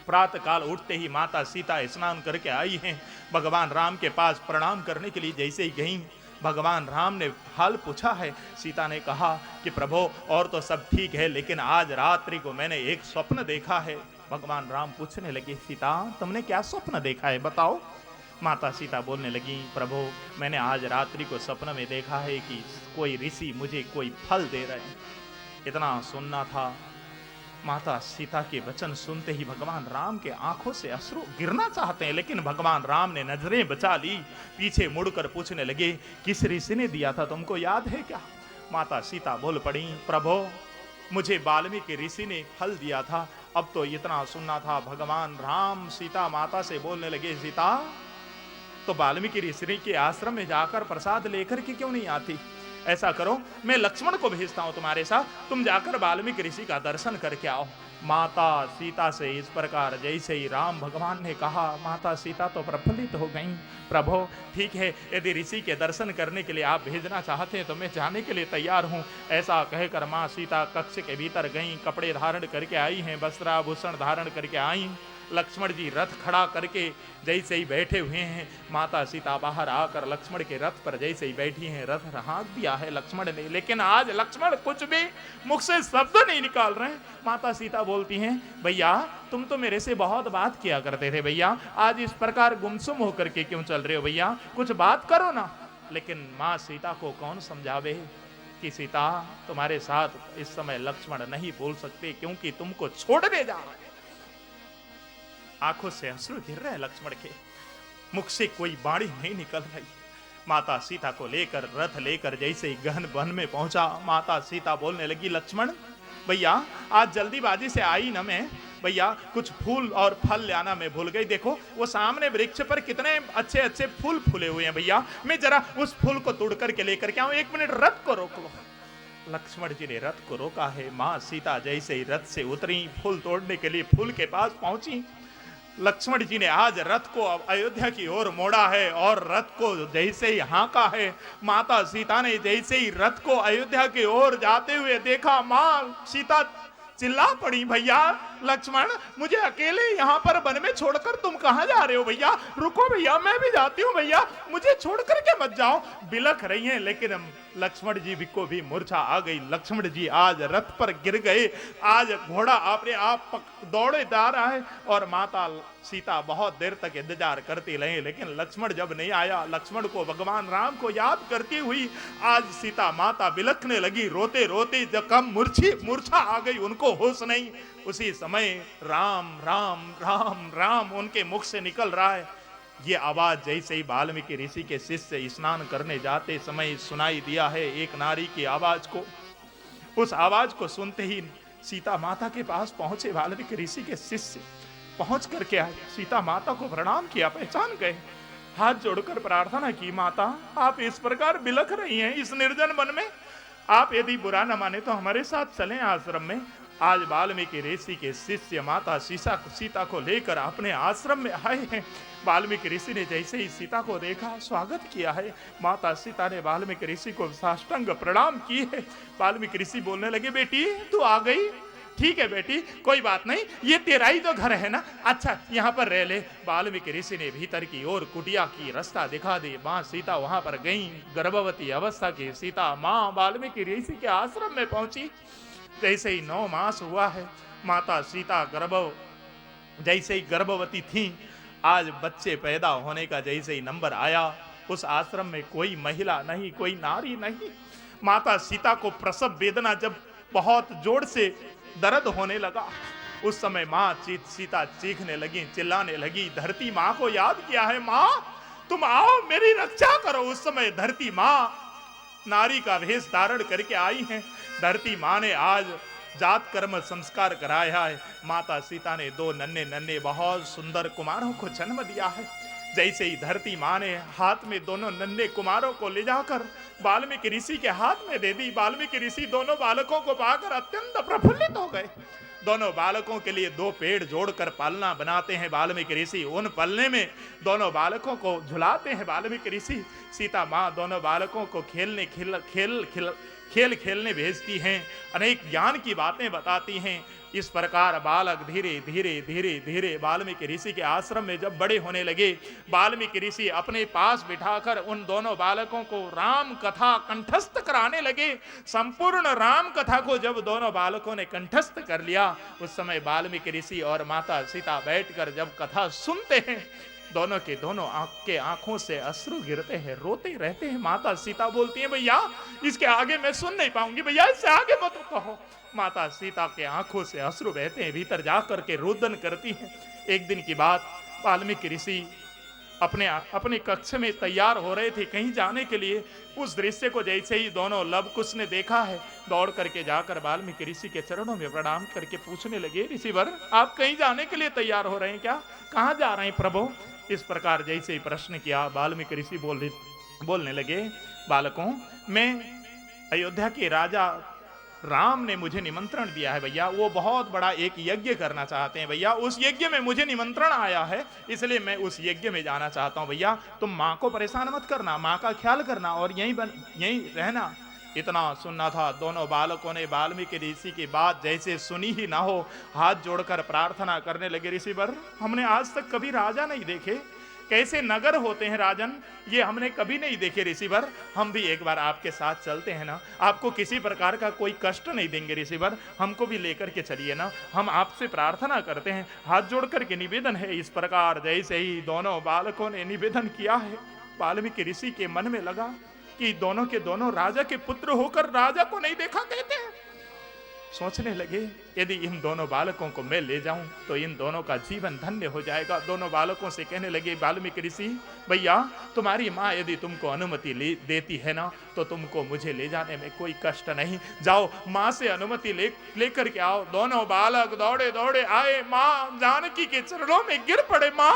प्रातः काल उठते ही माता सीता स्नान करके आई हैं। भगवान राम के पास प्रणाम करने के लिए जैसे ही गईं, भगवान राम ने हाल पूछा है। सीता ने कहा कि प्रभु और तो सब ठीक है, लेकिन आज रात्रि को मैंने एक स्वप्न देखा है। भगवान राम पूछने लगे, सीता तुमने क्या स्वप्न देखा है बताओ। माता सीता बोलने लगी, प्रभु मैंने आज रात्रि को स्वप्न में देखा है कि कोई ऋषि मुझे कोई फल दे रहे हैं। इतना सुनना था। माता सीता के वचन सुनते ही भगवान राम के आंखों से अश्रु गिरना चाहते हैं, लेकिन भगवान राम ने नजरें बचा ली। पीछे मुड़कर पूछने लगे, किस ऋषि ने दिया था, तुमको याद है क्या? माता सीता बोल पड़ी, प्रभु मुझे वाल्मीकि ऋषि ने फल दिया था। अब तो इतना सुनना था। भगवान राम सीता माता से बोलने लगे, सीता तो वाल्मीकि ऋषि के आश्रम में जाकर प्रसाद लेकर के क्यों नहीं आती? ऐसा करो मैं लक्ष्मण को भेजता हूं तुम्हारे साथ, तुम जाकर वाल्मीकि ऋषि का दर्शन करके आओ। माता सीता से इस प्रकार जैसे ही राम भगवान ने कहा, माता सीता तो प्रफुल्लित हो गईं। प्रभु ठीक है, यदि ऋषि के दर्शन करने के लिए आप भेजना चाहते हैं तो मैं जाने के लिए तैयार हूं। ऐसा कहकर माँ सीता कक्ष के भीतर गईं, कपड़े धारण करके आई हैं, वस्त्राभूषण धारण करके आई। लक्ष्मण जी रथ खड़ा करके जैसे ही बैठे हुए हैं, माता सीता बाहर आकर लक्ष्मण के रथ पर जैसे ही बैठी हैं, रथ हाँक दिया है लक्ष्मण ने, लेकिन आज लक्ष्मण कुछ भी मुख से शब्द नहीं निकाल रहे हैं। माता सीता बोलती हैं, भैया तुम तो मेरे से बहुत बात किया करते थे भैया, आज इस प्रकार गुमसुम होकर के क्यों चल रहे हो भैया, कुछ बात करो ना। लेकिन माँ सीता को कौन समझावे, कि सीता तुम्हारे साथ इस समय लक्ष्मण नहीं बोल सकते क्योंकि तुमको छोड़ने जा रहे हैं। आंखों से अश्रु गिर रहे हैं लक्ष्मण के, मुख से कोई बाणी नहीं निकल रही। माता सीता को लेकर रथ लेकर जैसे ही गहन वन में पहुंचा, माता सीता बोलने लगी, लक्ष्मण भैया आज जल्दीबाजी से आई ना मैं, भैया कुछ फूल और फल ले आना मैं भूल गई। देखो वो सामने वृक्ष पर कितने अच्छे अच्छे फूल फूले हुए हैं भैया, मैं जरा उस फूल को तोड़ करके लेकर के आऊं, एक मिनट रथ को रोक लो। लक्ष्मण जी ने रथ को रोका है। मां सीता जैसे ही रथ से उतरी, फूल तोड़ने के लिए फूल के पास पहुंची, लक्ष्मण जी ने आज रथ को अयोध्या की ओर मोड़ा है और रथ को जैसे ही हाँका है, माता सीता ने जैसे ही रथ को अयोध्या की ओर जाते हुए देखा, मां सीता चिल्ला पड़ी, भैया लक्ष्मण मुझे अकेले यहाँ पर वन में छोड़कर तुम कहाँ जा रहे हो भैया, रुको भैया मैं भी जाती हूँ भैया, मुझे छोड़ करके मत जाओ। बिलख रही हैं, लेकिन लक्ष्मण जी को भी मूर्छा आ गई। लक्ष्मण जी आज रथ पर गिर गए, आज घोड़ा अपने आप दौड़े जा रहा है और माता सीता बहुत देर तक इंतजार करती रही, लेकिन लक्ष्मण जब नहीं आया, लक्ष्मण को भगवान राम को याद करती हुई आज सीता माता बिलखने लगी, रोते रोते जब कम मूर्छा आ गई, उनको होश नहीं। उसी समय राम राम राम राम उनके मुख से निकल रहा है। ये आवाज जैसे ही वाल्मीकि ऋषि के शिष्य स्नान करने जाते समय सुनाई दिया है, एक नारी की आवाज को, उस आवाज को सुनते ही सीता माता के पास पहुंचे वाल्मीकि ऋषि के शिष्य, पहुंच करके आए, सीता माता को प्रणाम किया, पहचान गए, हाथ जोड़कर प्रार्थना की, माता आप इस प्रकार बिलख रही हैं इस निर्जन वन में, आप यदि बुरा न माने तो हमारे साथ चलें आश्रम में। आज वाल्मीकि ऋषि के शिष्य माता सीता को लेकर अपने आश्रम में आए हैं। वाल्मीकि ऋषि ने जैसे ही सीता को देखा, स्वागत किया है, माता सीता ने वाल्मीकि ऋषि को साष्टांग प्रणाम की है। वाल्मीकि ऋषि बोलने लगे, बेटी तू आ गई, ठीक है बेटी कोई बात नहीं, ये तेरा ही तो घर है ना, अच्छा यहाँ पर रह ले। वाल्मीकि ऋषि ने भीतर की ओर कुटिया की रास्ता दिखा दी। माँ सीता वहां पर गई, गर्भवती अवस्था की सीता माँ वाल्मीकि ऋषि के आश्रम में पहुंची। जैसे ही 9 मास हुआ है, माता सीता जैसे ही गर्भवती थी, आज बच्चे पैदा होने का जैसे ही नंबर आया, उस आश्रम में कोई महिला नहीं, कोई नारी नहीं। माता सीता को प्रसव वेदना जब बहुत जोर से दर्द होने लगा, उस समय माँ सीता चीखने लगी, चिल्लाने लगी, धरती माँ को याद किया है, माँ तुम आओ मेरी रक्षा करो। उस समय धरती माँ नारी का भेष धारण करके आई हैं। धरती माँ ने आज जात कर्म संस्कार कराया है। माता सीता ने 2 नन्हे नन्हे बहुत सुंदर कुमारों को जन्म दिया है। जैसे ही धरती माँ ने हाथ में दोनों नन्हे कुमारों को ले जाकर वाल्मीकि ऋषि के हाथ में दे दी, वाल्मीकि ऋषि दोनों बालकों को पाकर अत्यंत प्रफुल्लित हो गए। दोनों बालकों के लिए 2 पेड़ जोड़कर पालना बनाते हैं वाल्मीकि ऋषि, उन पलने में दोनों बालकों को झुलाते हैं वाल्मीकि ऋषि। सीता माँ दोनों बालकों को खेल खेलने भेजती हैं, अनेक ज्ञान की बातें बताती हैं। इस प्रकार बालक धीरे धीरे धीरे धीरे वाल्मीकि ऋषि के आश्रम में जब बड़े होने लगे, वाल्मीकि ऋषि अपने पास बिठाकर उन दोनों बालकों को राम कथा कंठस्थ कराने लगे। संपूर्ण राम कथा को जब दोनों बालकों ने कंठस्थ कर लिया, उस समय वाल्मीकि ऋषि और माता सीता बैठकर जब कथा सुनते हैं, दोनों के दोनों आंखों से अश्रु गिरते हैं, रोते रहते हैं। माता सीता बोलती हैं, भैया इसके आगे मैं सुन नहीं पाऊंगी, भैया इससे आगे मत कहो। माता सीता के आंखों से अश्रु बहते हैं, भीतर जाकर के रुदन करती हैं। एक दिन की बात, वाल्मीकि ऋषि अपने कक्ष में तैयार हो रहे थे कहीं जाने के लिए। उस दृश्य को जैसे ही दोनों लवकुश ने देखा है, दौड़ करके जाकर वाल्मीकि ऋषि के चरणों में प्रणाम करके पूछने लगे, ऋषिवर आप कहीं जाने के लिए तैयार हो रहे हैं क्या, कहाँ जा रहे हैं प्रभु। इस प्रकार जैसे ही प्रश्न किया, वाल्मीकि ऋषि बोलने लगे, बालकों मैं अयोध्या के राजा राम ने मुझे निमंत्रण दिया है भैया, वो बहुत बड़ा एक यज्ञ करना चाहते हैं भैया, उस यज्ञ में मुझे निमंत्रण आया है, इसलिए मैं उस यज्ञ में जाना चाहता हूं भैया। तुम माँ को परेशान मत करना, माँ का ख्याल करना और यहीं रहना। इतना सुनना था। दोनों बालकों ने वाल्मीकि ऋषि की बात जैसे सुनी ही ना हो, हाथ जोड़कर प्रार्थना करने लगे, ऋषिवर हमने आज तक कभी राजा नहीं देखे, कैसे नगर होते हैं राजन, ये हमने कभी नहीं देखे ऋषिवर, हम भी एक बार आपके साथ चलते हैं ना, आपको किसी प्रकार का कोई कष्ट नहीं देंगे ऋषिवर, हमको भी लेकर के चलिए ना, हम आपसे प्रार्थना करते हैं, हाथ जोड़ करके निवेदन है। इस प्रकार जैसे ही दोनों बालकों ने निवेदन किया है, वाल्मीकि ऋषि के मन में लगा कि दोनों के दोनों राजा के पुत्र होकर राजा को नहीं देखा कहते हैं। सोचने लगे यदि इन दोनों बालकों को मैं ले जाऊं तो इन दोनों का जीवन धन्य हो जाएगा। दोनों बालकों से कहने लगे, वाल्मीकि ऋषि भैया, तुम्हारी माँ यदि तुमको अनुमति देती है ना तो तुमको मुझे ले जाने में कोई कष्ट नहीं। जाओ माँ से अनुमति लेकर के आओ। दोनों बालक दौड़े दौड़े आए, माँ जानकी के चरणों में गिर पड़े। माँ,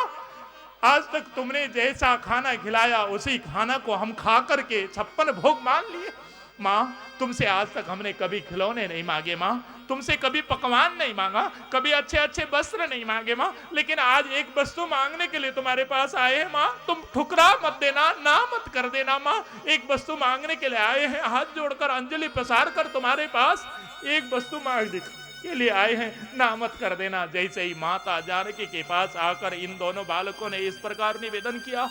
आज तक तुमने जैसा खाना खिलाया उसी खाना को हम खा करके 56 भोग मान लिए। माँ, तुमसे आज तक हमने कभी खिलौने नहीं मांगे माँ, तुमसे कभी पकवान नहीं मांगा, कभी अच्छे अच्छे वस्त्र नहीं मांगे माँ, लेकिन आज एक वस्तु मांगने के लिए तुम्हारे पास आए हैं माँ। तुम ठुकरा मत देना, ना मत कर देना माँ। एक वस्तु मांगने के लिए आए हैं, हाथ जोड़कर अंजलि पसार कर तुम्हारे पास एक वस्तु मांगने के लिए आए हैं, ना मत कर देना। जैसे ही माता जानकी के पास आकर इन दोनों बालकों ने इस प्रकार निवेदन किया,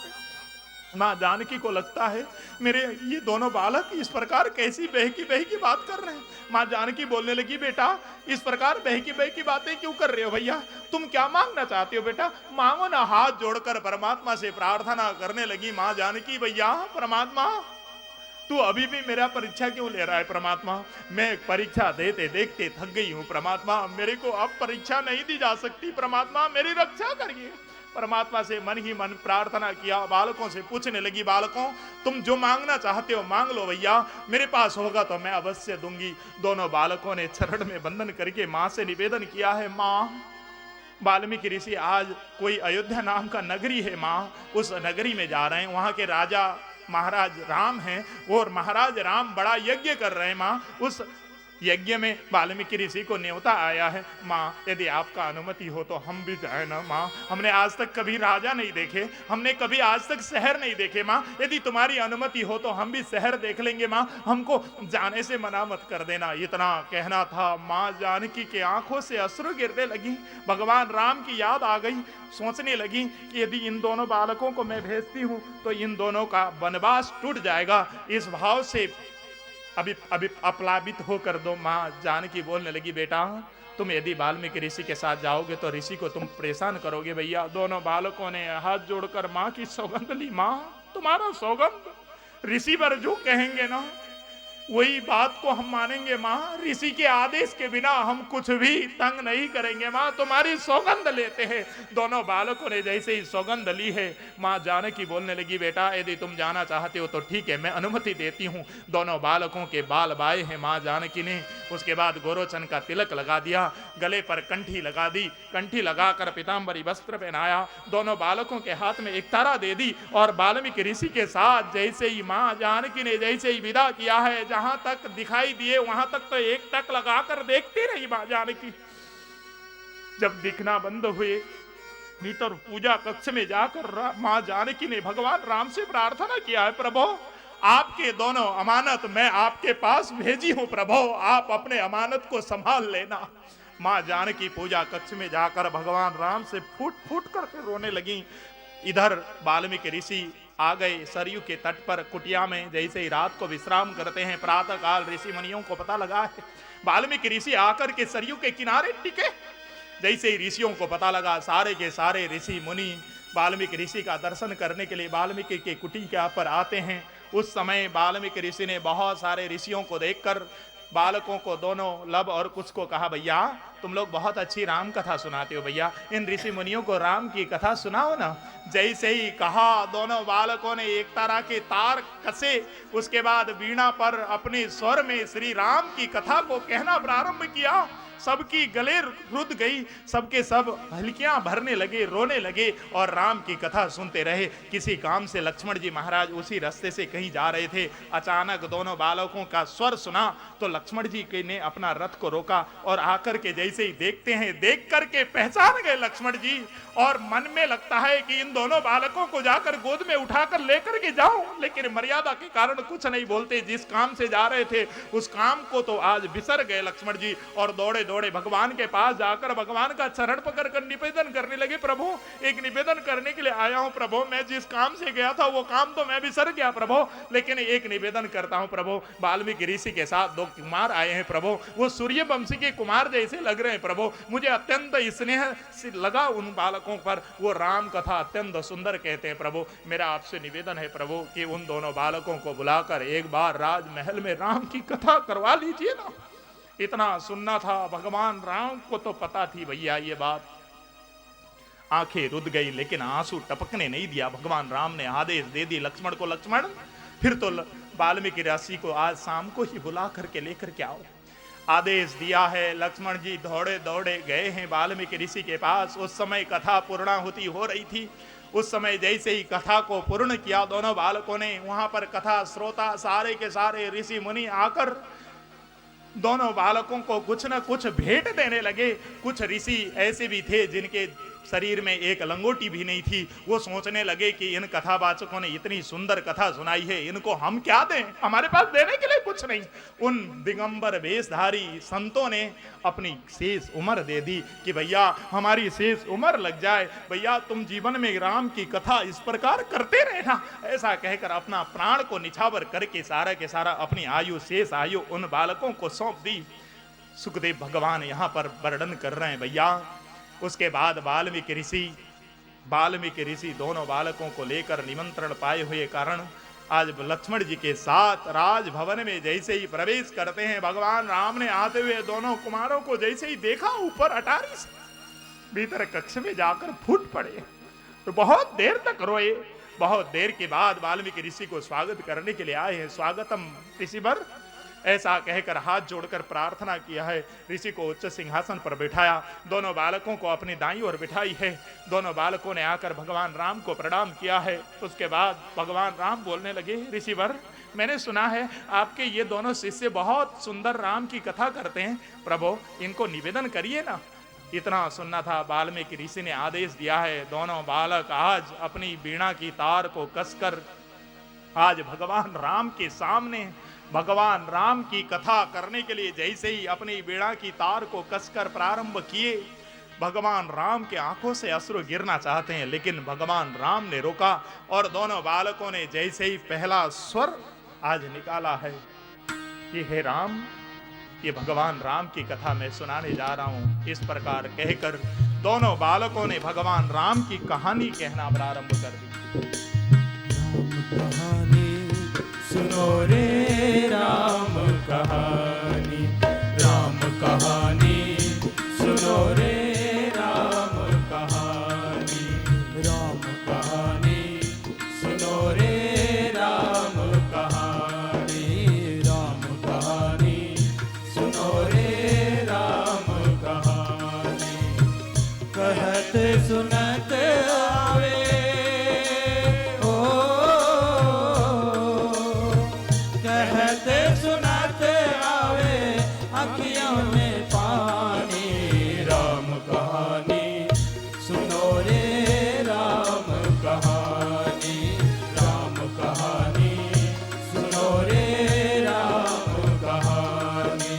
माँ जानकी को लगता है मेरे ये दोनों बालक इस प्रकार कैसी बहकी बात कर रहे हैं। माँ जानकी बोलने लगी, बेटा इस प्रकार बहकी बातें क्यों कर रहे हो भैया, तुम क्या मांगना चाहते हो बेटा, मांगो ना। हाथ जोड़कर परमात्मा से प्रार्थना करने लगी माँ जानकी, भैया परमात्मा तू अभी भी मेरा परीक्षा क्यों ले रहा है परमात्मा, मैं परीक्षा देते देखते थक गई हूँ परमात्मा, मेरे को अब परीक्षा नहीं दी जा सकती परमात्मा, मेरी रक्षा करिए। परमात्मा से मन ही मन प्रार्थना किया। बालकों से पूछने लगी, बालकों तुम जो मांगना चाहते हो मांग लो भैया, मेरे पास होगा तो मैं अवश्य दूंगी। दोनों बालकों ने चरण में बंधन करके माँ से निवेदन किया है, माँ वाल्मीकि ऋषि आज कोई अयोध्या नाम का नगरी है माँ, उस नगरी में जा रहे हैं, वहां के राजा महाराज राम हैं और महाराज राम बड़ा यज्ञ कर रहे हैं माँ। उस यज्ञ में वाल्मीकि ऋषि को न्योता आया है माँ, यदि आपका अनुमति हो तो हम भी जाए ना माँ। हमने आज तक कभी राजा नहीं देखे, हमने कभी आज तक शहर नहीं देखे माँ, यदि तुम्हारी अनुमति हो तो हम भी शहर देख लेंगे माँ, हमको जाने से मना मत कर देना। इतना कहना था, माँ जानकी के आंखों से अश्रु गिरने लगी। भगवान राम की याद आ गई। सोचने लगी कि यदि इन दोनों बालकों को मैं भेजती हूँ तो इन दोनों का वनवास टूट जाएगा। इस भाव से अभी अप्लावित होकर दो माँ जानकी बोलने लगी, बेटा तुम यदि वाल्मीकि ऋषि के साथ जाओगे तो ऋषि को तुम परेशान करोगे भैया। दोनों बालकों ने हाथ जोड़कर माँ की सौगंध ली, माँ तुम्हारा सौगंध, ऋषि पर जो कहेंगे ना वही बात को हम मानेंगे माँ, ऋषि के आदेश के बिना हम कुछ भी तंग नहीं करेंगे माँ, तुम्हारी सौगंध लेते हैं। दोनों बालकों ने जैसे ही सौगंध ली है, माँ जानकी बोलने लगी, बेटा यदि तुम जाना चाहते हो तो ठीक है, मैं अनुमति देती हूँ। दोनों बालकों के बाल बाए हैं माँ जानकी ने। उसके बाद गोरोचन का तिलक लगा दिया, गले पर कंठी लगा दी, कंठी लगाकर पीताम्बरी वस्त्र पहनाया, दोनों बालकों के हाथ में एक तारा दे दी और वाल्मीकि ऋषि के साथ जैसे ही माँ जानकी ने जैसे ही विदा किया है, जहां तक दिखाई दिए वहां तक तो एक टक लगाकर देखती रही मां जानकी। जब दिखना बंद हुए भीतर पूजा कक्ष में जाकर मां जानकी ने भगवान राम से प्रार्थना किया है, प्रभु आपके दोनों अमानत मैं आपके पास भेजी हूं, प्रभु आप अपने अमानत को संभाल लेना। मां जानकी पूजा कक्ष में जाकर भगवान राम से फूट फूट करके रोने लगी। इधर वाल्मीकि ऋषि आ गए सरयू के तट पर कुटिया में, जैसे ही रात को विश्राम करते हैं, प्रातः काल ऋषि मुनियों को पता लगा है। वाल्मीकि ऋषि आकर के सरयू के किनारे टिके। जैसे ही ऋषियों को पता लगा, सारे के सारे ऋषि मुनि वाल्मीकि ऋषि का दर्शन करने के लिए वाल्मीकि के कुटिया पर आते हैं। उस समय वाल्मीकि ऋषि ने बहुत सारे ऋषियों को देखकर बालकों को दोनों लब और कुछ को कहा, भैया तुम लोग बहुत अच्छी राम कथा सुनाते हो, भैया इन ऋषि मुनियों को राम की कथा सुनाओ ना। जैसे ही कहा, दोनों बालकों ने एक तरह के तार कसे, उसके बाद वीणा पर अपने स्वर में श्री राम की कथा को कहना प्रारंभ किया। सबकी गले रुद गई, सबके सब हल्कियां भरने लगे, रोने लगे और राम की कथा सुनते रहे। किसी काम से लक्ष्मण जी महाराज उसी रास्ते से कहीं जा रहे थे। अचानक दोनों बालकों का स्वर सुना तो लक्ष्मण जी ने अपना रथ को रोका और आकर के जैसे ही देखते हैं, देख करके पहचान गए लक्ष्मण जी और मन में लगता है कि इन दोनों बालकों को जाकर गोद में उठाकर लेकर के जाऊं, लेकिन मर्यादा के कारण कुछ नहीं बोलते। जिस काम से जा रहे थे उस काम को तो आज बिसर गए लक्ष्मण जी और दौड़े दौड़े भगवान के पास जाकर भगवान का चरण पकड़कर निवेदन करने लगे, प्रभु एक निवेदन करने के लिए आया हूं प्रभु, मैं जिस काम से गया था वो काम तो मैं भी सर गया प्रभु, लेकिन एक निवेदन करता हूं प्रभु। वाल्मीकि ऋषि के साथ 2 कुमार आए हैं प्रभु, वो सूर्य वंशी के कुमार जैसे लग रहे हैं प्रभु, मुझे अत्यंत स्नेह से लगा उन बालकों पर, वो राम कथा अत्यंत सुंदर कहते हैं प्रभु। मेरा आपसे निवेदन है प्रभु कि उन दोनों बालकों को बुलाकर एक बार राजमहल में राम की कथा करवा लीजिए ना। इतना सुनना था, भगवान राम को तो पता थी भैया ये बात। आंखें रुद गई लेकिन आंसू टपकने नहीं दिया। भगवान राम ने आदेश दे दी लक्ष्मण को, लक्ष्मण फिर तो वाल्मीकि ऋषि को आज शाम को ही बुला करके लेकर के आओ। आदेश दिया है। लक्ष्मण जी दौड़े दौड़े गए हैं वाल्मीकि ऋषि के पास। उस समय कथा पूर्णाहुति हो रही थी। उस समय जैसे ही कथा को पूर्ण किया दोनों बालकों ने, वहां पर कथा श्रोता सारे के सारे ऋषि मुनि आकर दोनों बालकों को कुछ न कुछ भेंट देने लगे। कुछ ऋषि ऐसे भी थे जिनके शरीर में एक लंगोटी भी नहीं थी। वो सोचने लगे कि इन कथावाचकों ने इतनी सुंदर कथा सुनाई है, इनको हम क्या दें, हमारे पास देने के लिए कुछ नहीं। उन दिगंबर वेशधारी संतों ने अपनी शेष उम्र दे दी कि भैया हमारी शेष उम्र लग जाए, भैया तुम जीवन में राम की कथा इस प्रकार करते रहना। ऐसा कहकर अपना प्राण को निछावर करके सारा के सारा अपनी आयु शेष आयु उन बालकों को सौंप दी। सुखदेव भगवान यहाँ पर वर्णन कर रहे हैं भैया। उसके बाद वाल्मीकि ऋषि दोनों बालकों को लेकर निमंत्रण पाए हुए कारण आज लक्ष्मण जी के साथ राजभवन में जैसे ही प्रवेश करते हैं, भगवान राम ने आते हुए दोनों कुमारों को जैसे ही देखा ऊपर अटारी से भीतर कक्ष में जाकर फूट पड़े। तो बहुत देर तक रोए। बहुत देर के बाद वाल्मीकि ऋषि को स्वागत करने के लिए आए हैं। स्वागतम ऋषिवर ऐसा कहकर हाथ जोड़कर प्रार्थना किया है। ऋषि को उच्च सिंहासन पर बिठाया, दोनों बालकों को अपनी दाईं ओर बिठाई है। दोनों बालकों ने आकर भगवान राम को प्रणाम किया है। उसके बाद भगवान राम बोलने लगे, ऋषिवर मैंने सुना है आपके ये दोनों शिष्य बहुत सुंदर राम की कथा करते हैं, प्रभु इनको निवेदन करिए ना। इतना सुनना था, वाल्मीकि ऋषि ने आदेश दिया है। दोनों बालक आज अपनी वीणा की तार को कसकर आज भगवान राम के सामने भगवान राम की कथा करने के लिए जैसे ही अपनी वीणा की तार को कसकर प्रारंभ किए, भगवान राम के आंखों से अश्रु गिरना चाहते हैं, लेकिन भगवान राम ने रोका और दोनों बालकों ने जैसे ही पहला स्वर आज निकाला है कि हे राम, ये भगवान राम की कथा मैं सुनाने जा रहा हूं। इस प्रकार कहकर दोनों बालकों ने भगवान राम की कहानी कहना प्रारंभ कर दी।
कहानी सुनो रे राम कहानी, राम कहानी सुनो रे राम कहानी, राम कहानी सुनो रे राम कहानी, राम कहानी सुनो रे राम कहानी। कहत सुनत आवे सुनत आवे अखियों में पानी। राम कहानी सुनो रे राम कहानी, राम कहानी सुनो रे राम कहानी।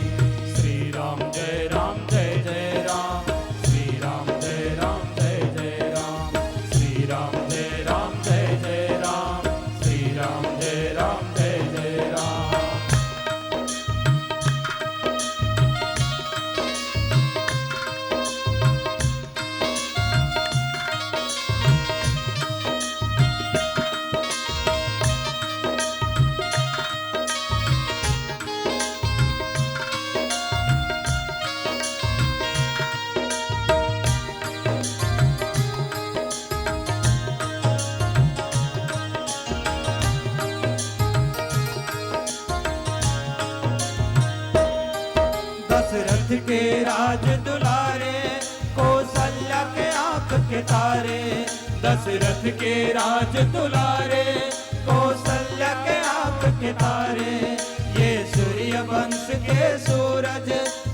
श्री राम जय राम जय जय राम, श्री राम जय राम जय जय राम, श्री राम जय राम जय जय राम, श्री राम जय राम जय जय राम। दशरथ के राज दुलारे, कौशल्या के आंख के तारे। दशरथ के राज दुलारे, कौशल्या के आंख के तारे। ये सूर्य वंश के सूरज,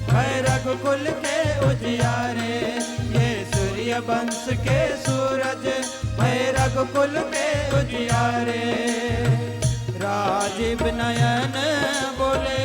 भय रघुकुल के उजियारे। ये सूर्य वंश के सूरज, भय रघुकुल के उजियारे। राजीव नयन बोले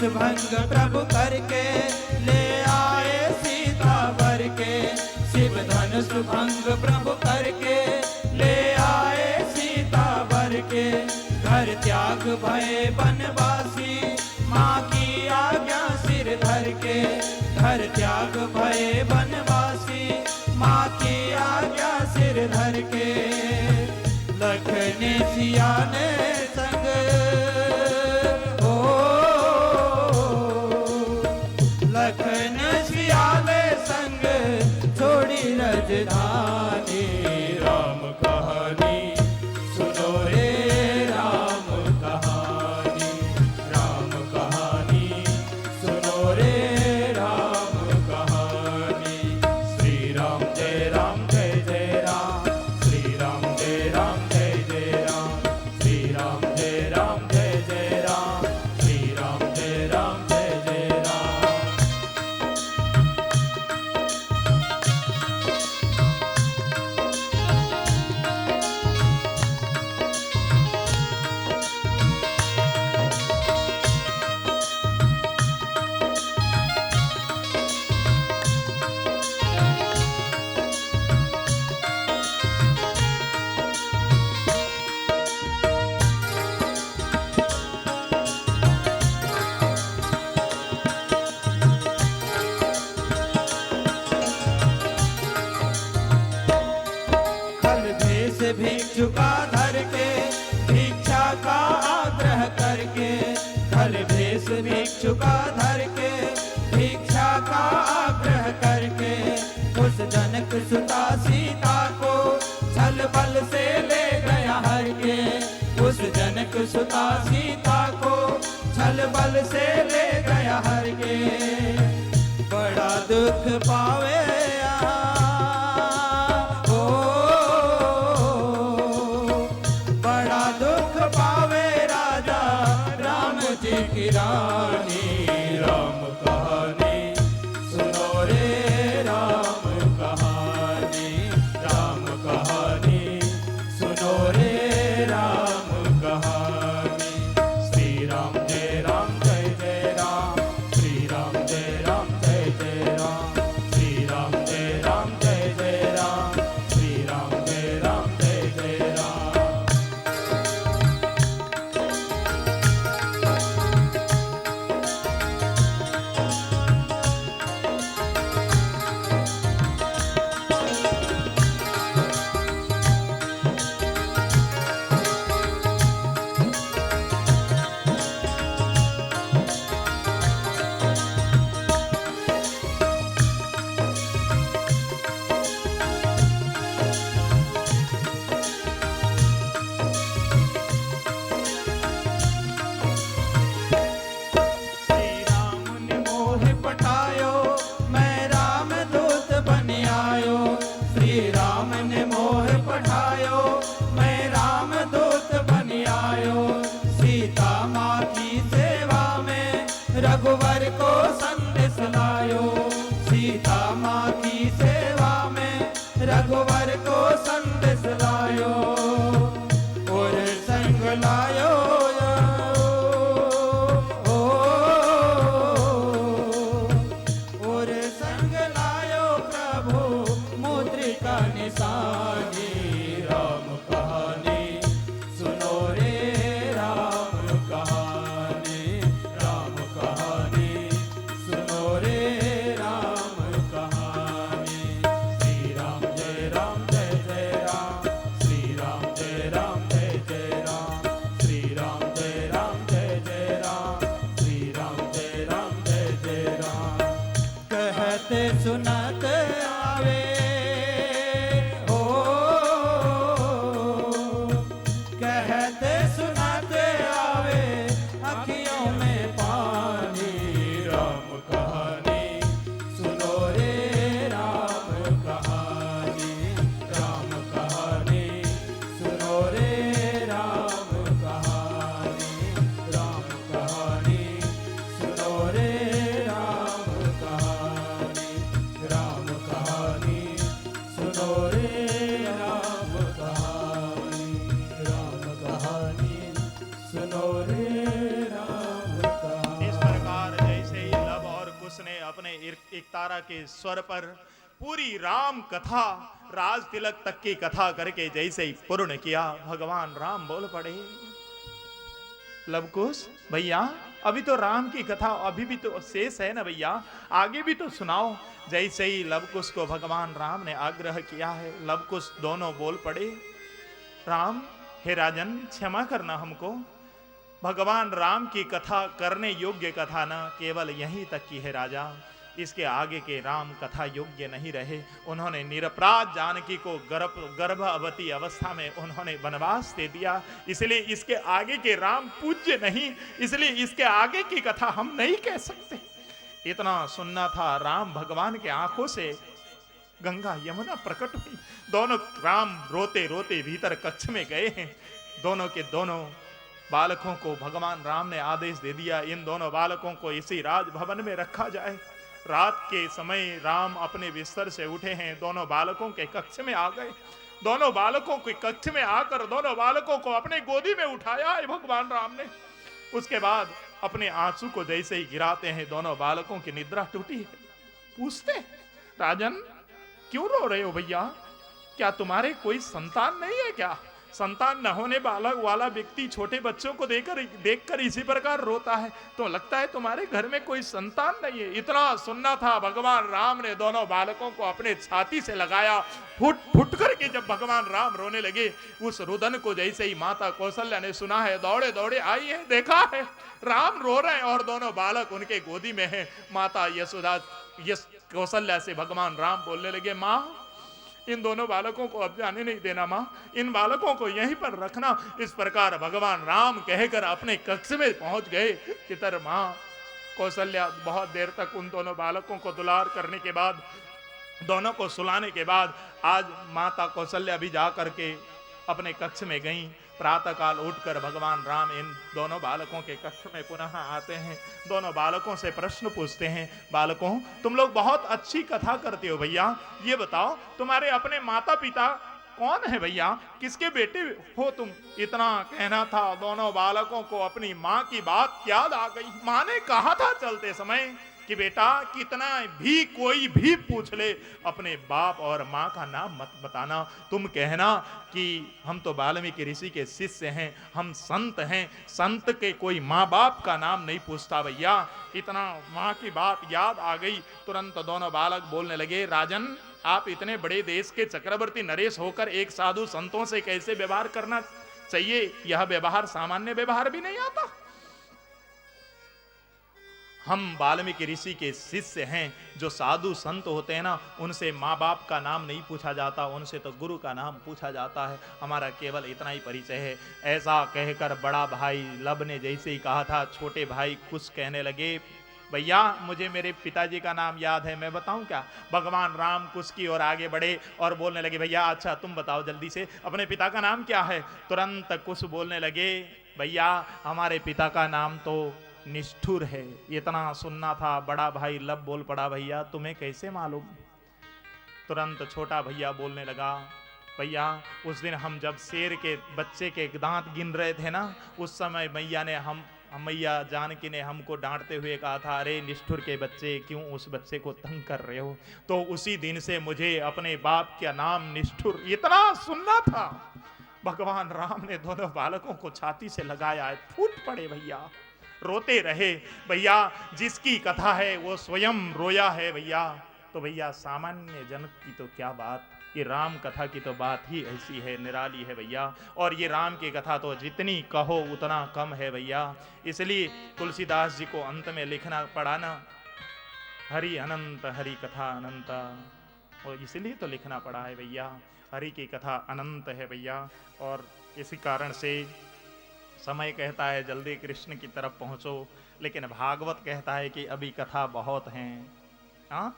धनुष भंग प्रभु करके ले आए सीता वर के। शिव धनुष भंग प्रभु करके ले आए सीता वर के। घर त्याग भये बनवासी माँ की आज्ञा सिर धर के। घर त्याग भये बनवासी माँ की आज्ञा सिर धर के। लखने सिया ने संग हो, लखन सिया ने संग छोड़ी रजधानी। राम कहानी सुनो रे राम कहानी। राम कहानी सुनो रे राम कहानी। श्री राम जय राम जय जय राम। श्री राम जय राम जय जय राम। श्री राम जय राम जय जय राम। श्री राम जय राम जय जय राम। खल भेष भिक्षु का धर के भिक्षा का आग्रह करके। खल भेष भिक्षु का धर के भिक्षा का आग्रह करके। उस जनक सुता सीता को छल बल से ले गया हर के। उस जनक सुता सीता को छल बल से ले गया हर के। बड़ा दुख पावे हो, बड़ा दुख पावे राजा राम जी की रानी। राम कहानी सुनो रे राम कहानी। राम कहानी सुनो रे राम कहानी। श्री राम जय राम जय जय राम। श्री राम जय राम जय जय राम। श्री राम जय राम जय जय राम। श्री राम जय राम जय जय राम। श्री राम ने मोह पटायो मैं राम दूत बन आयो। श्री राम ने मोह पठायो मैं राम दूत बन आयो। सीता माँ की सेवा में रघुवर को संदेश लायो। सीता माँ की सेवा में रघुवर को संदेश लायो। और संग लायो और संग लायो प्रभु मुद्रिका निशानी। राम कहानी सुनो रे राम कहानी। राम कहानी सुनो रे राम कहानी। श्री राम जय राम जय जय राम। श्री राम जय राम जय जय राम। श्री राम जय राम जय जय राम। श्री राम जय राम जय जय राम। कहते सुनत आवे हो, कहते सुनत आवे अखियों में पानी। राम कहानी सुनो रे राम कहानी। राम कहानी सुनो रे राम कहानी। राम कहानी सुनो रे राम कहानी। राम कहानी सुनो रे राम कहानी। राम कहानी सुनो रे राम कहानी।
इस प्रकार सितारा के स्वर पर पूरी राम कथा, राज तिलक तक की कथा करके जैसे ही पूर्ण किया, भगवान राम बोल पड़े, लवकुश भैया अभी तो राम की कथा अभी भी तो शेष है ना भैया, आगे भी तो सुनाओ। जैसे ही लवकुश को भगवान राम ने आग्रह किया है, लवकुश दोनों बोल पड़े, राम हे राजन क्षमा करना हमको, भगवान राम की कथा करने योग्य कथा न केवल यहीं तक की है राजा, इसके आगे के राम कथा योग्य नहीं रहे। उन्होंने निरपराध जानकी को गर्भवती अवस्था में उन्होंने वनवास दे दिया, इसलिए इसके आगे के राम पूज्य नहीं, इसलिए इसके आगे की कथा हम नहीं कह सकते। इतना सुनना था, राम भगवान के आंखों से गंगा यमुना प्रकट हुई। दोनों राम रोते रोते भीतर कक्ष में गए हैं। दोनों के दोनों बालकों को भगवान राम ने आदेश दे दिया, इन दोनों बालकों को इसी राजभवन में रखा जाए। रात के समय राम अपने बिस्तर से उठे हैं, दोनों बालकों के कक्ष में आ गए। दोनों बालकों के कक्ष में आकर दोनों बालकों को अपने गोदी में उठाया है भगवान राम ने। उसके बाद अपने आंसू को जैसे ही गिराते हैं, दोनों बालकों की निद्रा टूटी है। पूछते, राजन क्यों रो रहे हो भैया, क्या तुम्हारे कोई संतान नहीं है क्या? संतान न होने वाला व्यक्ति छोटे बच्चों को देखकर इसी प्रकार रोता है, तो लगता है तुम्हारे घर में कोई संतान नहीं है। इतना सुनना था, भगवान राम ने दोनों बालकों को अपने छाती से लगाया। फुट फुट करके जब भगवान राम रोने लगे, उस रुदन को जैसे ही माता कौशल्या ने सुना है, दौड़े दौड़े आई है, देखा है राम रो रहे हैं और दोनों बालक उनके गोदी में हैं। माता यशोदा कौशल्या से भगवान राम बोलने लगे, माँ इन दोनों बालकों को अब जाने नहीं देना, माँ इन बालकों को यहीं पर रखना। इस प्रकार भगवान राम कहकर अपने कक्ष में पहुंच गए। इधर माँ कौशल्या बहुत देर तक उन दोनों बालकों को दुलार करने के बाद, दोनों को सुलाने के बाद, आज माता कौशल्या भी जा करके अपने कक्ष में गईं। प्रातःकाल उठकर भगवान राम इन दोनों बालकों के कक्ष में पुनः आते हैं। दोनों बालकों से प्रश्न पूछते हैं, बालकों तुम लोग बहुत अच्छी कथा करते हो भैया, ये बताओ तुम्हारे अपने माता पिता कौन है भैया, किसके बेटे हो तुम? इतना कहना था, दोनों बालकों को अपनी माँ की बात याद आ गई। माँ ने कहा था चलते समय कि बेटा कितना भी कोई भी पूछ ले, अपने बाप और माँ का नाम मत बताना। तुम कहना कि हम तो वाल्मीकि ऋषि के शिष्य हैं, हम संत हैं, संत के कोई माँ बाप का नाम नहीं पूछता भैया। इतना माँ की बात याद आ गई। तुरंत दोनों बालक बोलने लगे, राजन आप इतने बड़े देश के चक्रवर्ती नरेश होकर एक साधु संतों से कैसे व्यवहार करना चाहिए, यह व्यवहार सामान्य व्यवहार भी नहीं आता। हम वाल्मीकि ऋषि के शिष्य हैं, जो साधु संत होते हैं ना, उनसे माँ बाप का नाम नहीं पूछा जाता, उनसे तो गुरु का नाम पूछा जाता है। हमारा केवल इतना ही परिचय है। ऐसा कहकर बड़ा भाई लब ने जैसे ही कहा था, छोटे भाई कुछ कहने लगे, भैया मुझे मेरे पिताजी का नाम याद है, मैं बताऊं क्या? भगवान राम कुछ की ओर आगे बढ़े और बोलने लगे, भैया अच्छा तुम बताओ जल्दी से अपने पिता का नाम क्या है? तुरंत कुछ बोलने लगे, भैया हमारे पिता का नाम तो निष्ठुर है। इतना सुनना था, बड़ा भाई लब बोल पड़ा, भैया तुम्हें कैसे मालूम? तुरंत छोटा भैया बोलने लगा, भैया उस दिन हम जब शेर के बच्चे के दांत गिन रहे थे ना, उस समय मैया जानकी ने हमको डांटते हुए कहा था, अरे निष्ठुर के बच्चे क्यों उस बच्चे को तंग कर रहे हो? तो उसी दिन से मुझे अपने बाप का नाम निष्ठुर, इतना सुनना था। भगवान राम ने दोनों बालकों को छाती से लगाया, फूट पड़े भैया, रोते रहे। भैया जिसकी कथा है वो स्वयं रोया है भैया, तो भैया सामान्य जन की तो क्या बात, ये राम कथा की तो बात ही ऐसी है, निराली है भैया। और ये राम की कथा तो जितनी कहो उतना कम है भैया। इसलिए तुलसीदास जी को अंत में लिखना पड़ा ना, हरि अनंत हरि कथा अनंत, और इसलिए तो लिखना पड़ा है भैया, हरि की कथा अनंत है भैया। और इसी कारण से समय कहता है जल्दी कृष्ण की तरफ पहुंचो, लेकिन भागवत कहता है कि अभी कथा बहुत हैं। हाँ,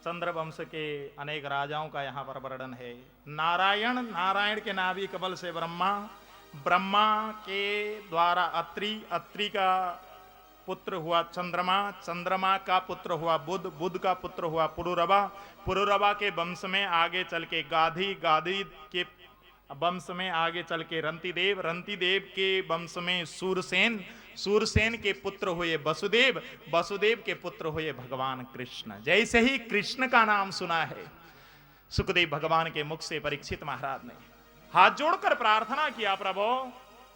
चंद्रवंश के अनेक राजाओं का यहाँ पर वर्णन है। नारायण के नाभि कमल से ब्रह्मा के द्वारा अत्रि का पुत्र हुआ चंद्रमा का पुत्र हुआ बुध का पुत्र हुआ पुरुरवा के वंश में आगे चल के गाधी के वंश में आगे चल के रंती देव के वंश में सूरसेन के पुत्र हुए वसुदेव, वसुदेव के पुत्र हुए भगवान कृष्ण। जैसे ही कृष्ण का नाम सुना है सुखदेव भगवान के मुख से परीक्षित महाराज ने हाथ जोड़कर प्रार्थना किया, प्रभु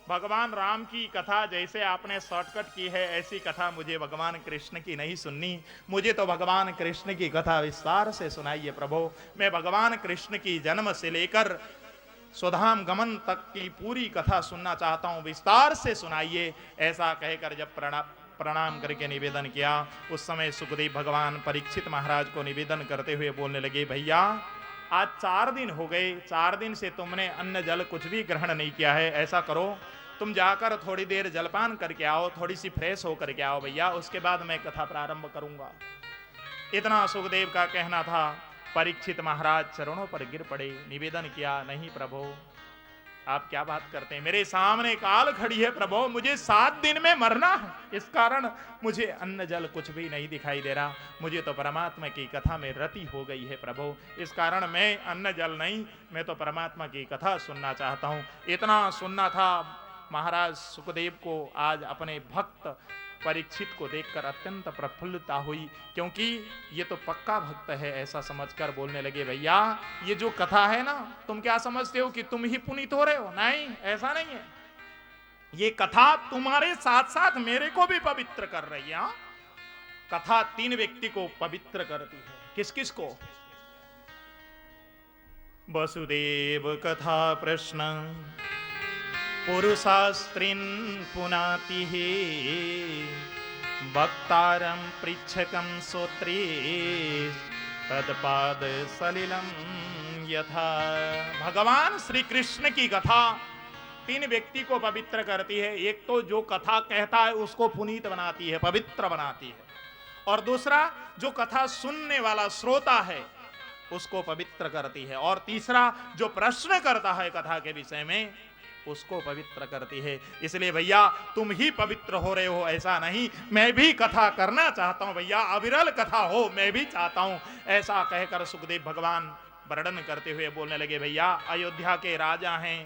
भगवान राम की कथा जैसे आपने शॉर्टकट की है ऐसी कथा मुझे भगवान कृष्ण की नहीं सुननी, मुझे तो भगवान कृष्ण की कथा विस्तार से सुनाइए प्रभु। मैं भगवान कृष्ण की जन्म से लेकर स्वधाम गमन तक की पूरी कथा सुनना चाहता हूं, विस्तार से सुनाइए। ऐसा कहकर जब प्रणाम करके निवेदन किया, उस समय सुखदेव भगवान परीक्षित महाराज को निवेदन करते हुए बोलने लगे, भैया आज 4 दिन हो गए, 4 दिन से तुमने अन्न जल कुछ भी ग्रहण नहीं किया है। ऐसा करो तुम जाकर थोड़ी देर जलपान करके आओ, थोड़ी सी फ्रेश होकर के आओ भैया, उसके बाद मैं कथा प्रारंभ करूंगा। इतना सुखदेव का कहना था। परीक्षित महाराज चरणों पर गिर पड़े, निवेदन किया, नहीं प्रभु आप क्या बात करते हैं, मेरे सामने काल खड़ी है प्रभु, मुझे 7 दिन में मरना है, इस कारण मुझे अन्न जल कुछ भी नहीं दिखाई दे रहा, मुझे तो परमात्मा की कथा में रति हो गई है प्रभु, इस कारण मैं अन्न जल नहीं, मैं तो परमात्मा की कथा सुनना चाहता हूं। इतना सुनना था। महाराज सुखदेव को आज अपने भक्त परीक्षित को देखकर अत्यंत प्रफुल्लता हुई, क्योंकि ये तो पक्का भक्त है, ऐसा समझकर बोलने लगे, भैया ये जो कथा है ना, तुम क्या समझते हो कि तुम ही पुनीत हो रहे हो? नहीं, ऐसा नहीं है, ये कथा तुम्हारे साथ साथ मेरे को भी पवित्र कर रही है। कथा 3 व्यक्ति को पवित्र करती है। किस किस को? वसुदेव कथा प्रश्न पुरुषास्त्रीन् पुनाति वक्तारं पृच्छकं श्रोत्री तत्पाद सलिलम यथा। भगवान श्री कृष्ण की कथा 3 व्यक्ति को पवित्र करती है। एक तो जो कथा कहता है उसको पुनीत बनाती है, पवित्र बनाती है, और दूसरा जो कथा सुनने वाला श्रोता है उसको पवित्र करती है, और तीसरा जो प्रश्न करता है कथा के विषय में उसको पवित्र करती है। इसलिए भैया तुम ही पवित्र हो रहे हो ऐसा नहीं, मैं भी कथा करना चाहता हूं भैया, अविरल कथा हो मैं भी चाहता हूं। ऐसा कहकर सुखदेव भगवान वर्णन करते हुए बोलने लगे, भैया अयोध्या के राजा हैं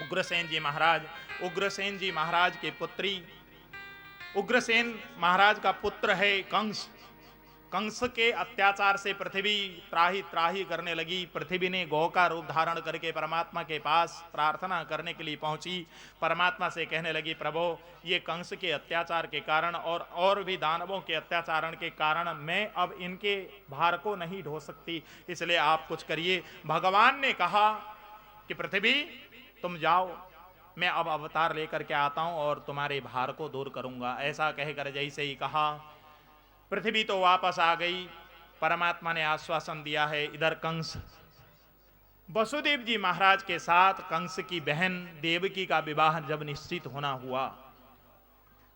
उग्रसेन जी महाराज। उग्रसेन जी महाराज के पुत्री, उग्रसेन महाराज का पुत्र है कंस। कंस के अत्याचार से पृथ्वी त्राही त्राही करने लगी। पृथ्वी ने गौ का रूप धारण करके परमात्मा के पास प्रार्थना करने के लिए पहुंची। परमात्मा से कहने लगी, प्रभु ये कंस के अत्याचार के कारण और भी दानवों के अत्याचारण के कारण मैं अब इनके भार को नहीं ढो सकती, इसलिए आप कुछ करिए। भगवान ने कहा कि पृथ्वी तुम जाओ, मैं अब अवतार लेकर के आता हूं और तुम्हारे भार को दूर करूंगा। ऐसा कहकर जैसे ही कहा पृथ्वी तो वापस आ गई। परमात्मा ने आश्वासन दिया है। इधर कंस वसुदेव जी महाराज के साथ कंस की बहन देवकी का विवाह जब निश्चित होना हुआ,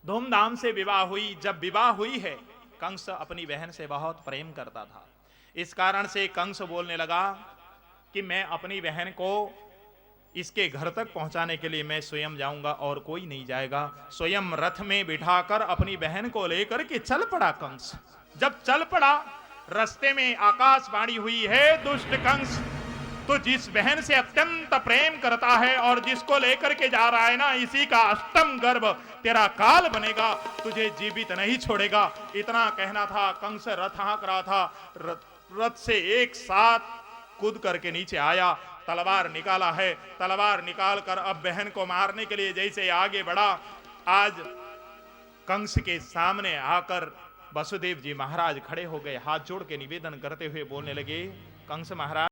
धूमधाम से विवाह हुई। जब विवाह हुई है, कंस अपनी बहन से बहुत प्रेम करता था। इस कारण से कंस बोलने लगा कि मैं अपनी बहन को इसके घर तक पहुंचाने के लिए मैं स्वयं जाऊंगा और कोई नहीं जाएगा। स्वयं रथ में बिठाकर अपनी बहन को लेकर के चल पड़ा कंस। जब चल पड़ा, रास्ते में आकाशवाणी हुई है, दुष्ट कंस तो जिस बहन से अत्यंत प्रेम करता है और जिसको लेकर के जा रहा है ना, इसी का अष्टम गर्भ तेरा काल बनेगा, तुझे जीवित नहीं छोड़ेगा। इतना कहना था। कंस रथ हाँक रहा था, रथ से एक साथ कूद करके नीचे आया, तलवार निकाला है, तलवार निकालकर अब बहन को मारने के लिए जैसे आगे बढ़ा, आज कंस के सामने आकर वसुदेव जी महाराज खड़े हो गए। हाथ जोड़ के निवेदन करते हुए बोलने लगे, कंस महाराज